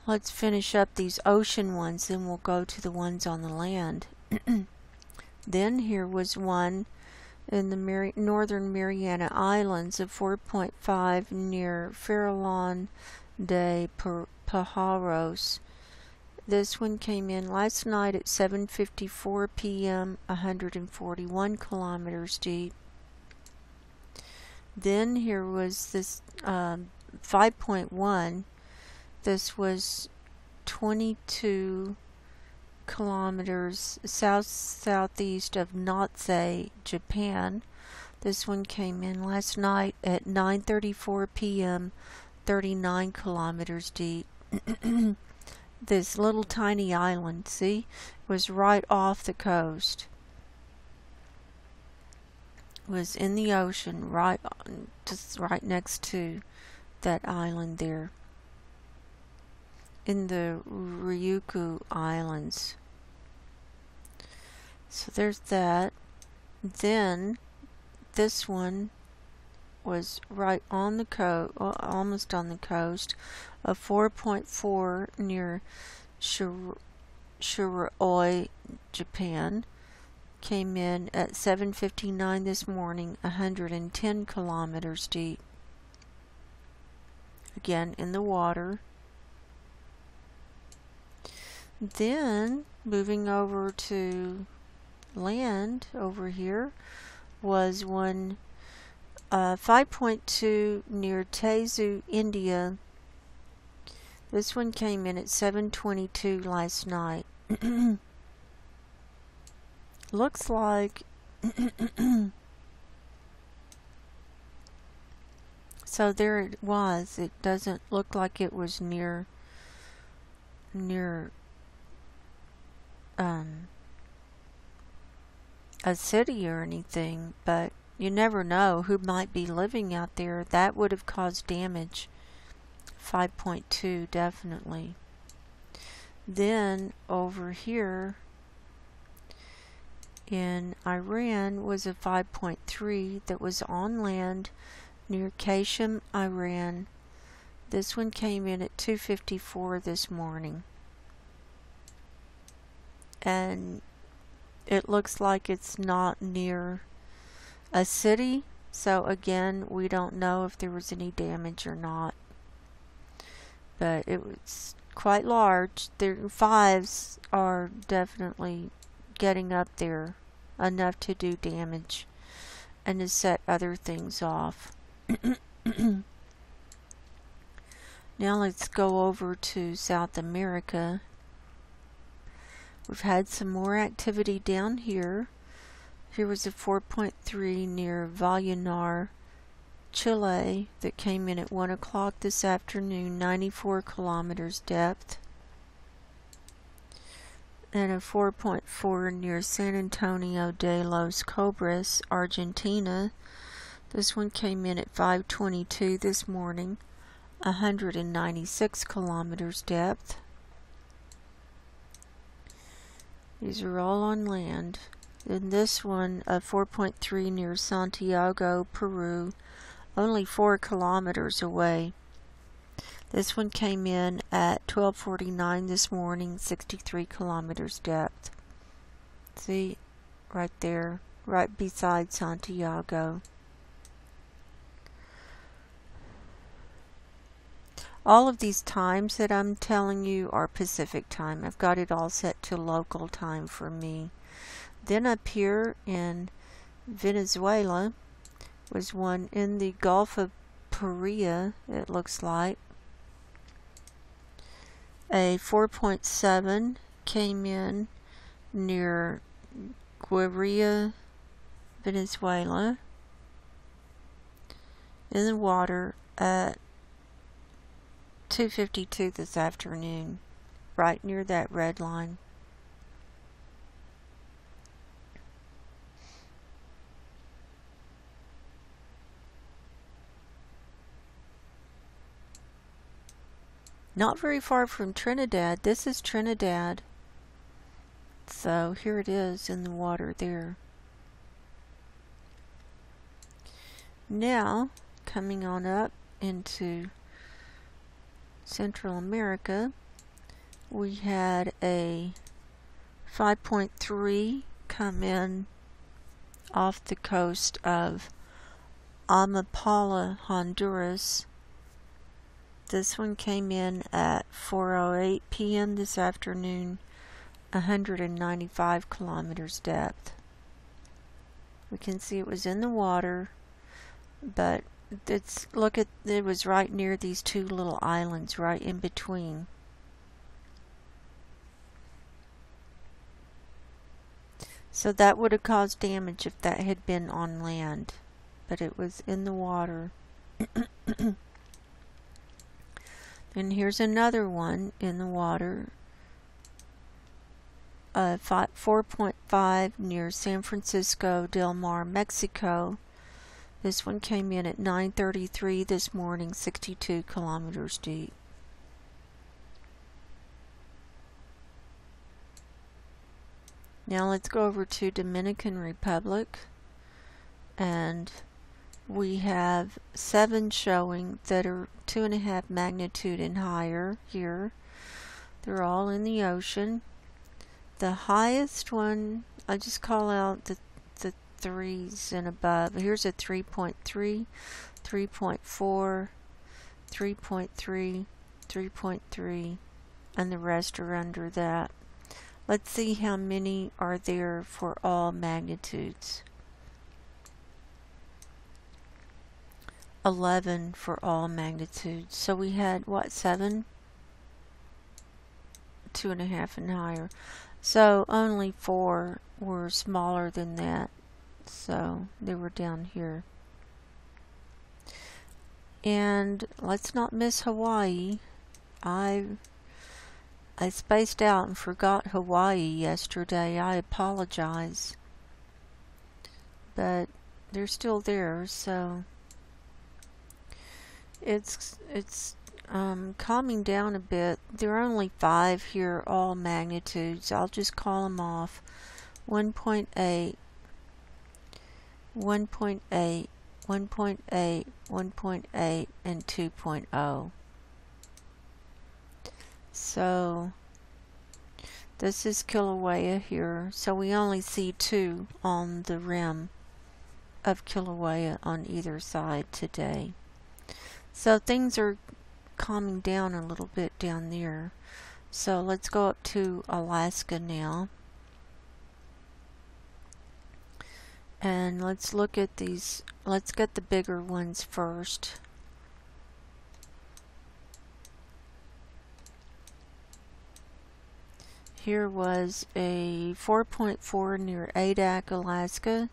Let's finish up these ocean ones, then we'll go to the ones on the land. Then here was one in the northern Mariana Islands of 4.5 near Farallon de Pajaros. This one came in last night at 7:54 p.m., 141 kilometers deep. Then here was this 5.1. This was 22 kilometers southeast of Natsei, Japan. This one came in last night at 9:34 p.m., 39 kilometers deep. This little tiny island, see, was right off the coast. Was in the ocean, just right next to that island there, in the Ryukyu Islands. So there's that. Then this one was right on the coast, almost on the coast, of 4.4 near Shiraoi, Japan. Came in at 7:59 this morning, 110 kilometers deep. Again, in the water. Then, moving over to land over here, was one 5.2 near Tezu, India. This one came in at 7:22 last night. Looks like So there it was. It doesn't look like it was near a city or anything, but you never know who might be living out there. That would have caused damage. 5.2 definitely. Then over here in Iran was a 5.3 that was on land near Kashem, Iran. This one came in at 2:54 this morning. And it looks like it's not near a city, so again, we don't know if there was any damage or not. But it was quite large. The fives are definitely getting up there enough to do damage and to set other things off. Now let's go over to South America. We've had some more activity down here. Here was a 4.3 near Vallenar, Chile, that came in at 1 o'clock this afternoon, 94 kilometers depth. And a 4.4 near San Antonio de los Cobras, Argentina. This one came in at 5:22 this morning, 196 kilometers depth. These are all on land. And this one, a 4.3 near Santiago, Peru, only 4 kilometers away. This one came in at 12:49 this morning, 63 kilometers depth. See, right there, right beside Santiago. All of these times that I'm telling you are Pacific time. I've got it all set to local time for me. Then up here in Venezuela was one in the Gulf of Paria, it looks like. A 4.7 came in near Guarilla, Venezuela, in the water at 2:52 this afternoon, right near that red line. Not very far from Trinidad. This is Trinidad. So here it is in the water there. Now, coming on up into Central America, we had a 5.3 come in off the coast of Amapala, Honduras. This one came in at 4:08 p.m. this afternoon, 195 kilometers depth. We can see it was in the water, but it was right near these two little islands, right in between. So that would have caused damage if that had been on land, but it was in the water. And here's another one in the water, 4.5 near San Francisco del Mar, Mexico. This one came in at 9:33 this morning, 62 kilometers deep. Now let's go over to Dominican Republic, and we have 7 showing that are 2.5 magnitude and higher here. They're all in the ocean. The highest one, I just call out the 3s and above. Here's a 3.3, 3.4, 3.3, 3.3, and the rest are under that. Let's see how many are there for all magnitudes. 11 for all magnitudes. So we had, what, 7? 2.5 and higher. So only 4 were smaller than that. So they were down here. And let's not miss Hawaii. I spaced out and forgot Hawaii yesterday. I apologize. But they're still there, so it's calming down a bit. There are only 5 here, all magnitudes. I'll just call them off. 1.8, 1.8, 1.8, 1.8, and 2.0. So this is Kilauea here. So we only see 2 on the rim of Kilauea on either side today. So things are calming down a little bit down there. So let's go up to Alaska now. And let's look at these. Let's get the bigger ones first. Here was a 4.4 near Adak, Alaska.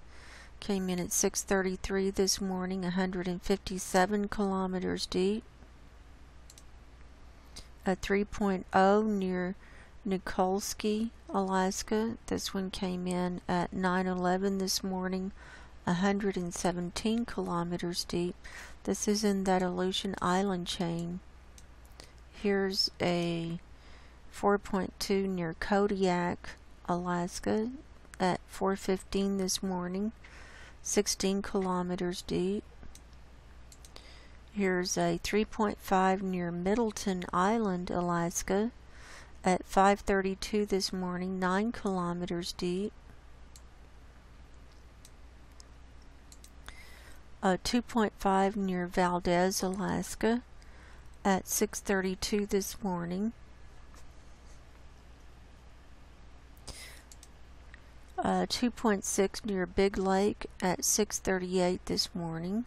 Came in at 6:33 this morning, 157 kilometers deep. A 3.0 near Nikolsky, Alaska. This one came in at 9:11 this morning, 117 kilometers deep. This is in that Aleutian Island chain. Here's a 4.2 near Kodiak, Alaska at 4:15 this morning, 16 kilometers deep. Here's a 3.5 near Middleton Island, Alaska at 5:32 this morning, 9 kilometers deep. A 2.5 near Valdez, Alaska at 6:32 this morning. 2.6 near Big Lake at 6:38 this morning.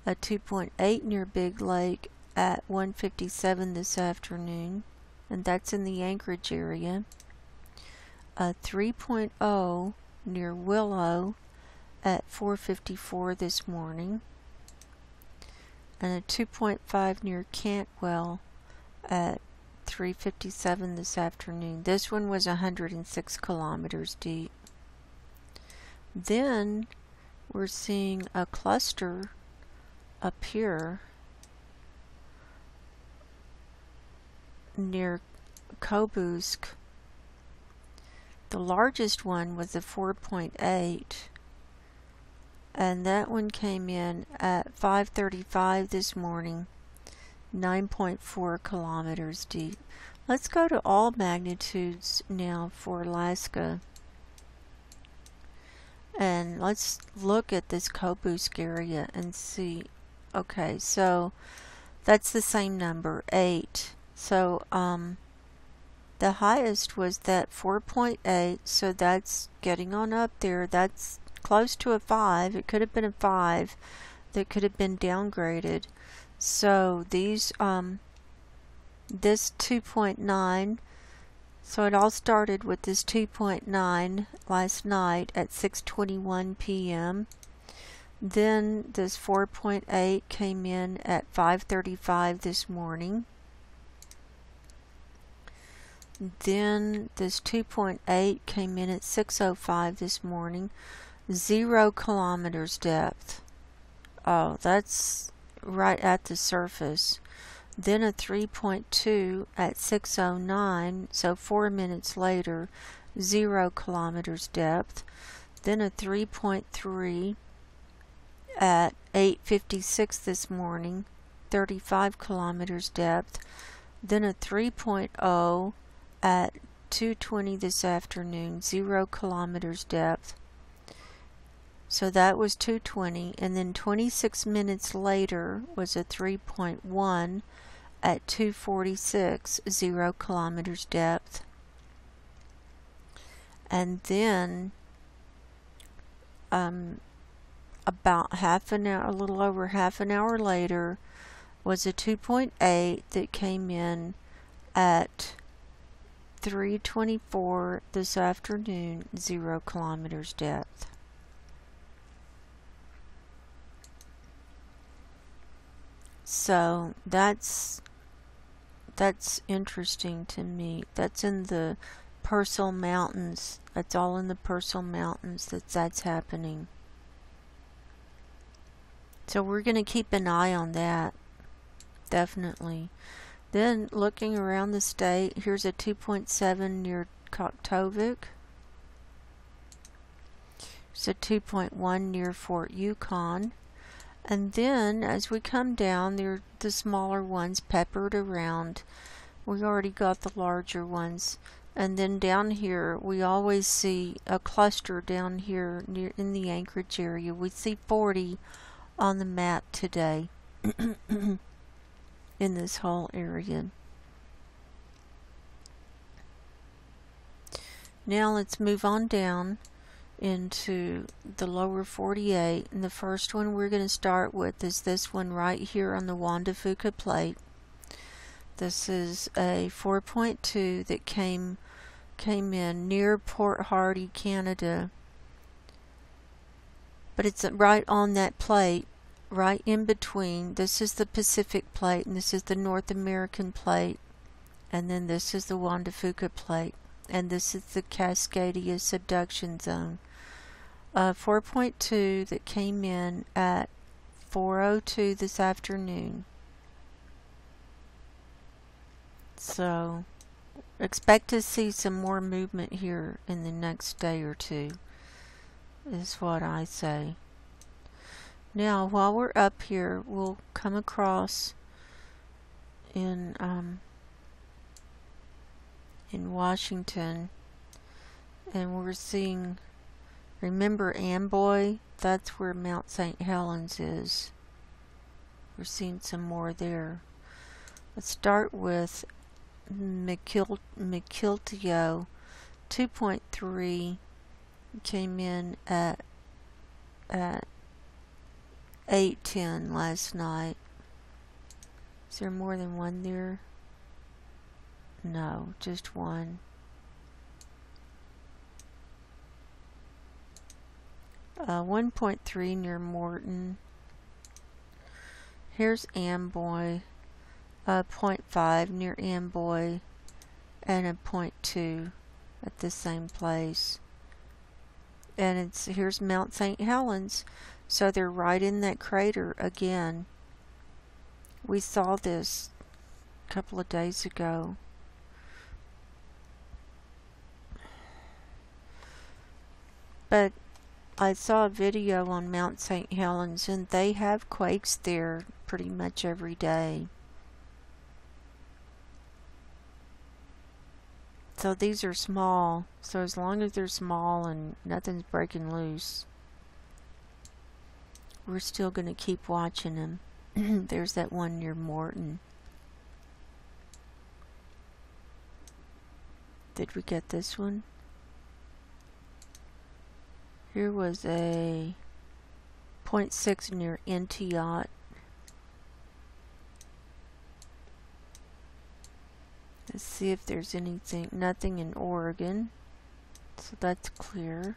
A 2.8 near Big Lake at 1:57 this afternoon, and that's in the Anchorage area. A 3.0 near Willow at 4:54 this morning, and a 2.5 near Cantwell at 3:57 this afternoon. This one was 106 kilometers deep. Then we're seeing a cluster up here near Kobuzk. The largest one was a 4.8, and that one came in at 5:35 this morning, 9.4 kilometers deep. Let's go to all magnitudes now for Alaska. And let's look at this Kobuzk area and see. Okay, so that's the same number, 8. So the highest was that 4.8, so that's getting on up there. That's close to a 5. It could have been a 5 that could have been downgraded. So these this 2.9, so it all started with this 2.9 last night at 6:21 p.m. Then this 4.8 came in at 5:35 this morning. Then this 2.8 came in at 6:05 this morning. 0 kilometers depth. Oh, that's right at the surface. Then a 3.2 at 6:09, so 4 minutes later, 0 kilometers depth. Then a 3.3 at 8:56 this morning, 35 kilometers depth. Then a 3.0 at 2:20 this afternoon, 0 kilometers depth. So that was 2:20, and then 26 minutes later was a 3.1 at 2:46, 0 kilometers depth. And then about half an hour, a little over half an hour later, was a 2.8 that came in at 3:24 this afternoon, 0 kilometers depth. So that's interesting to me. That's in the Purcell Mountains. That's all in the Purcell Mountains that's happening. So we're going to keep an eye on that, definitely. Then looking around the state, here's a 2.7 near Koktovik. There's a 2.1 near Fort Yukon. And then as we come down, there are the smaller ones peppered around. We already got the larger ones. And then down here, we always see a cluster down here near in the Anchorage area. We see 40 on the map today in this whole area. Now let's move on down into the lower 48, and the first one we're going to start with is this one right here on the Juan de Fuca plate. This is a 4.2 that came in near Port Hardy, Canada, but it's right on that plate, right in between. This is the Pacific plate, and this is the North American plate, and then this is the Juan de Fuca plate, and this is the Cascadia subduction zone. 4.2 that came in at 4:02 this afternoon. So expect to see some more movement here in the next day or two, is what I say. Now while we're up here, we'll come across in Washington, and we're seeing, remember Amboy? That's where Mount St. Helens is. We're seeing some more there. Let's start with Mukilteo. 2.3 came in at 8:10 last night. Is there more than one there? No, just one. 1.3 near Morton. Here's Amboy. 0.5 near Amboy, and a 0.2 at the same place. And here's Mount St. Helens, so they're right in that crater again. We saw this a couple of days ago. But I saw a video on Mount St. Helens, and they have quakes there pretty much every day. So these are small, so as long as they're small and nothing's breaking loose, we're still going to keep watching them. There's that one near Morton. Did we get this one? Here was a 0.6 near Intiot. Let's see if there's nothing in Oregon. So that's clear.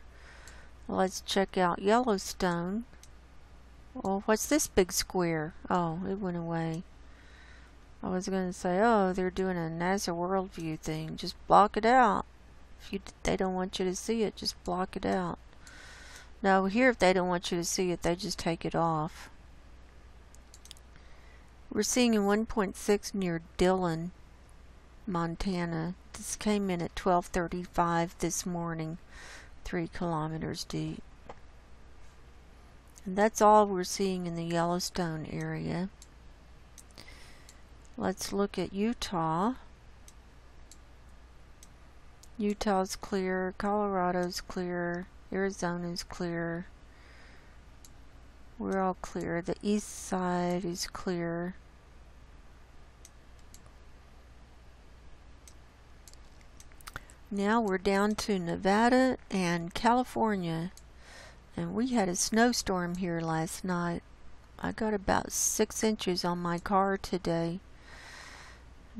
Let's check out Yellowstone. Well, what's this big square? Oh, it went away. I was going to say, oh, they're doing a NASA worldview thing. Just block it out. If they don't want you to see it, just block it out. Now here, if they don't want you to see it, they just take it off. We're seeing a 1.6 near Dillon, Montana. This came in at 12:35 this morning, 3 kilometers deep. And that's all we're seeing in the Yellowstone area. Let's look at Utah. Utah's clear, Colorado's clear, Arizona's clear. We're all clear. The east side is clear. Now we're down to Nevada and California, and we had a snowstorm here last night. I got about 6 inches on my car today,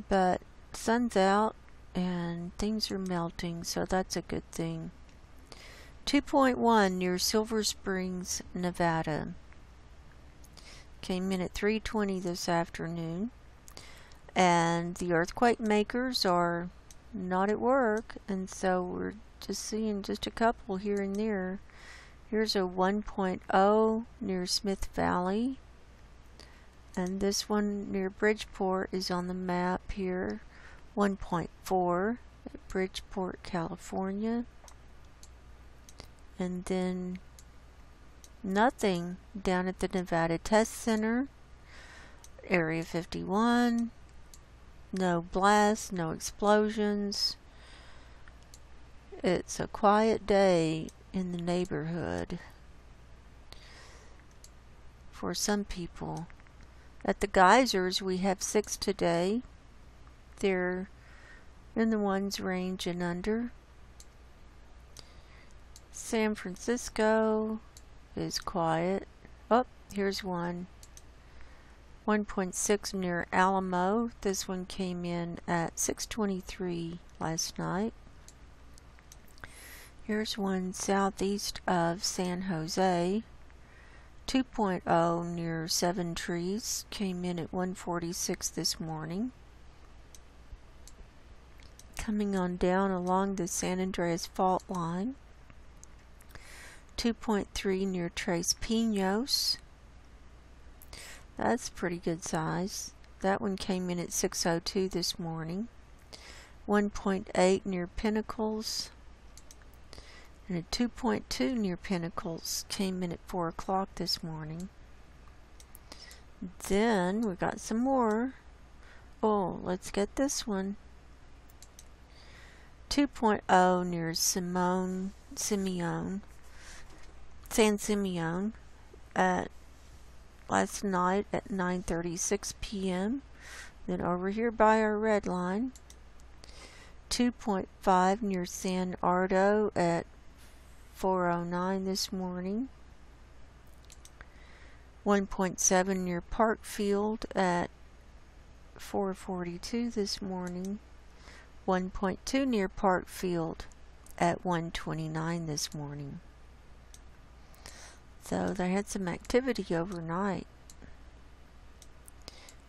but sun's out and things are melting, so that's a good thing. 2.1 near Silver Springs, Nevada. Came in at 3:20 this afternoon. And the earthquake makers are not at work, and so we're just seeing just a couple here and there. Here's a 1.0 near Smith Valley, and this one near Bridgeport is on the map here. 1.4 at Bridgeport, California, and then nothing down at the Nevada Test Center, Area 51. No blasts, no explosions. It's a quiet day in the neighborhood for some people. At the geysers, we have 6 today. They're in the 1's range and under. San Francisco is quiet. Oh, here's one. 1.6 near Alamo. This one came in at 6:23 last night. Here's one southeast of San Jose. 2.0 near Seven Trees. Came in at 1:46 this morning. Coming on down along the San Andreas fault line. 2.3 near Tres Pinos. That's pretty good size. That one came in at 6:02 this morning. 1.8 near Pinnacles. And a 2.2 near Pinnacles came in at 4 o'clock this morning. Then we got some more. Oh, let's get this one. 2.0 near San Simeon at last night at 9:36 p.m. Then over here by our red line, 2.5 near San Ardo at 4:09 this morning. 1.7 near Parkfield at 4:42 this morning. 1.2 near Parkfield at 1:29 this morning. So they had some activity overnight.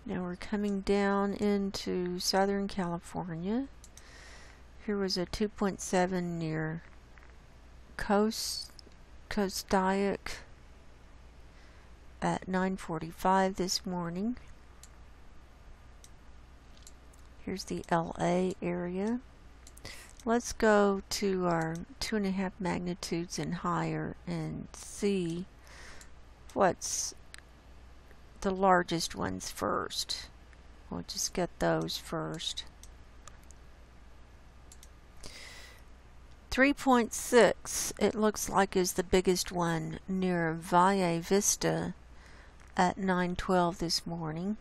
Now we're coming down into Southern California. Here was a 2.7 near Kostayuk at 9:45 this morning. Here's the LA area. Let's go to our 2.5 magnitudes and higher and see what's the largest ones first. We'll just get those first. 3.6, it looks like, is the biggest one near Valle Vista at 9:12 this morning.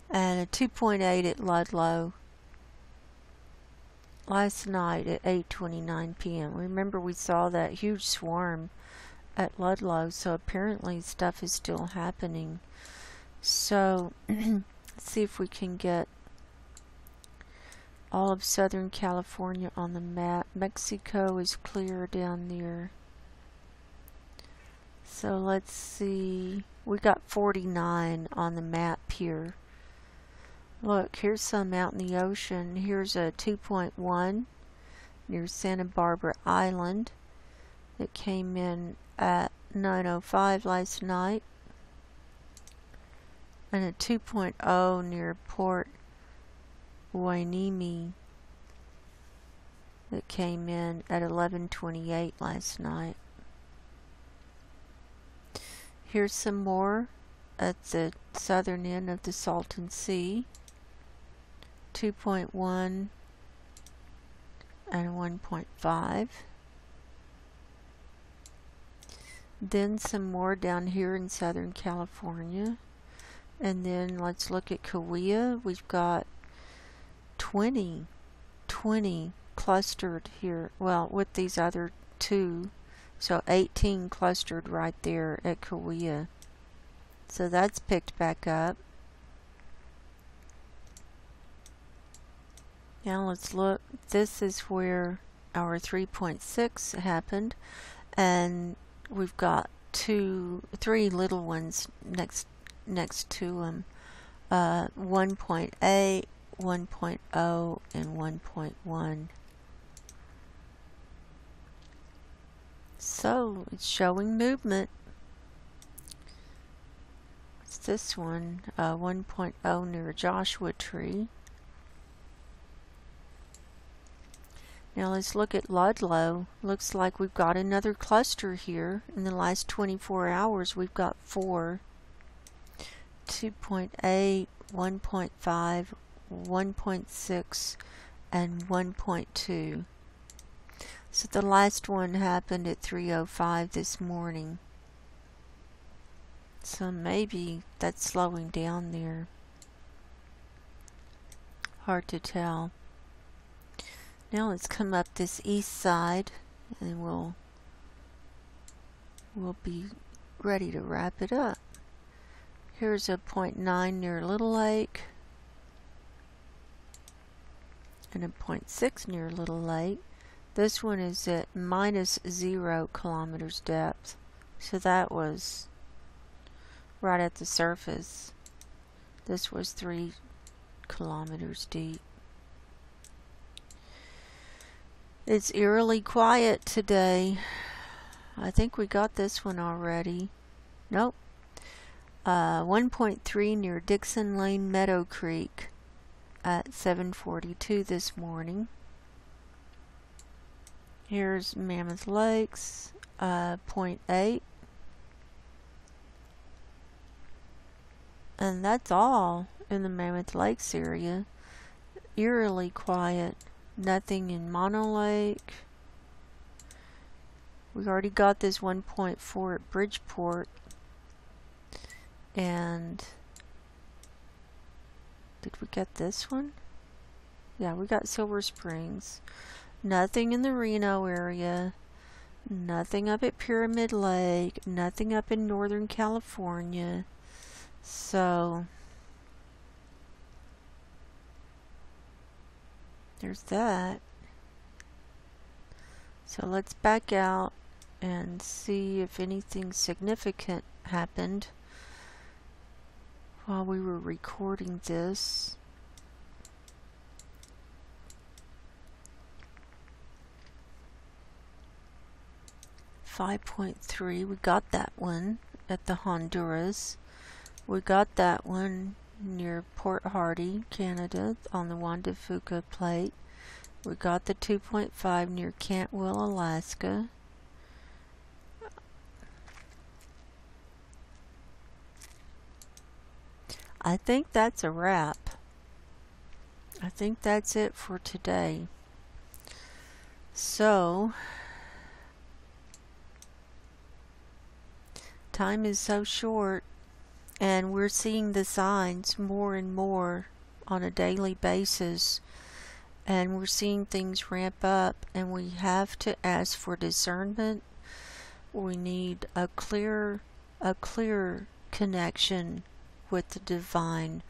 And a 2.8 at Ludlow last night at 8:29 p.m. Remember, we saw that huge swarm at Ludlow, so apparently stuff is still happening. So let's see if we can get all of Southern California on the map. Mexico is clear down there. So let's see. We got 49 on the map here. Look, here's some out in the ocean. Here's a 2.1 near Santa Barbara Island. It came in at 9:05 last night. And a 2.0 near Port Hueneme that came in at 11:28 last night. Here's some more at the southern end of the Salton Sea. 2.1 and 1.5. Then some more down here in Southern California. And then let's look at Kauai. We've got 20 clustered here. Well, with these other two. So 18 clustered right there at Kauai. So that's picked back up. Now let's look. This is where our 3.6 happened, and we've got three little ones next to them. 1.8, 1.0, and 1.1. So it's showing movement. What's this one? 1.0 near Joshua Tree. Now let's look at Ludlow. Looks like we've got another cluster here. In the last 24 hours, we've got 4. 2.8, 1.5, 1.6, and 1.2. So the last one happened at 3:05 this morning. So maybe that's slowing down there. Hard to tell. Now let's come up this east side and we'll be ready to wrap it up. Here's a 0.9 near Little Lake and a 0.6 near Little Lake. This one is at -0 kilometers depth. So that was right at the surface. This was 3 kilometers deep. It's eerily quiet today. I think we got this one already. Nope. 1.3 near Dixon Lane Meadow Creek at 7:42 this morning. Here's Mammoth Lakes, 0.8. And that's all in the Mammoth Lakes area. Eerily quiet. Nothing in Mono Lake. We already got this 1.4 at Bridgeport. And did we get this one? Yeah, we got Silver Springs. Nothing in the Reno area. Nothing up at Pyramid Lake. Nothing up in Northern California. So there's that. So let's back out and see if anything significant happened while we were recording this. .3, we got that one at the Honduras. We got that one near Port Hardy, Canada, on the Juan de Fuca plate. We got the 2.5 near Cantwell, Alaska. I think that's a wrap. I think that's it for today. So, time is so short, and we're seeing the signs more and more on a daily basis, and we're seeing things ramp up, and we have to ask for discernment. We need a clear connection with the divine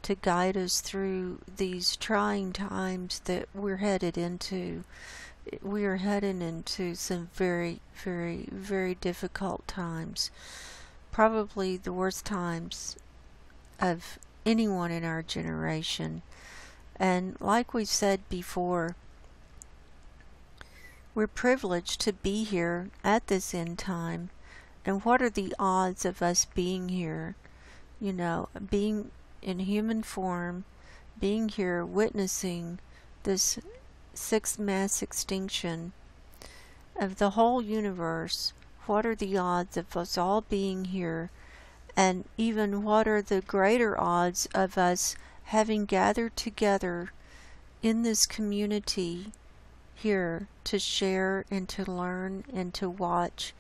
to guide us through these trying times that we're headed into. We are heading into some very, very, very difficult times. Probably the worst times of anyone in our generation. And like we've said before, we're privileged to be here at this end time. And what are the odds of us being here? You know, being in human form, being here witnessing this 6th mass extinction of the whole universe. What are the odds of us all being here? And even what are the greater odds of us having gathered together in this community here to share and to learn and to watch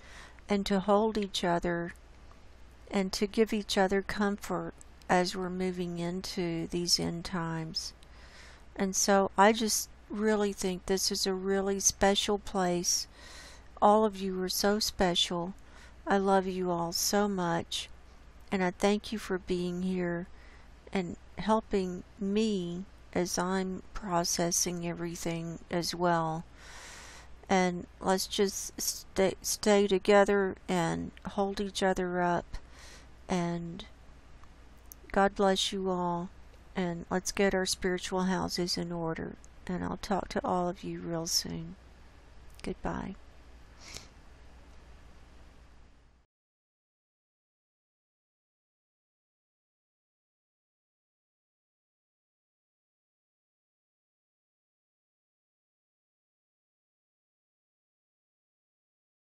and to hold each other and to give each other comfort as we're moving into these end times. And so I just really think this is a really special place. All of you are so special. I love you all so much, and I thank you for being here and helping me as I'm processing everything as well. and let's just stay together and hold each other up, and God bless you all, and let's get our spiritual houses in order, and I'll talk to all of you real soon. Goodbye.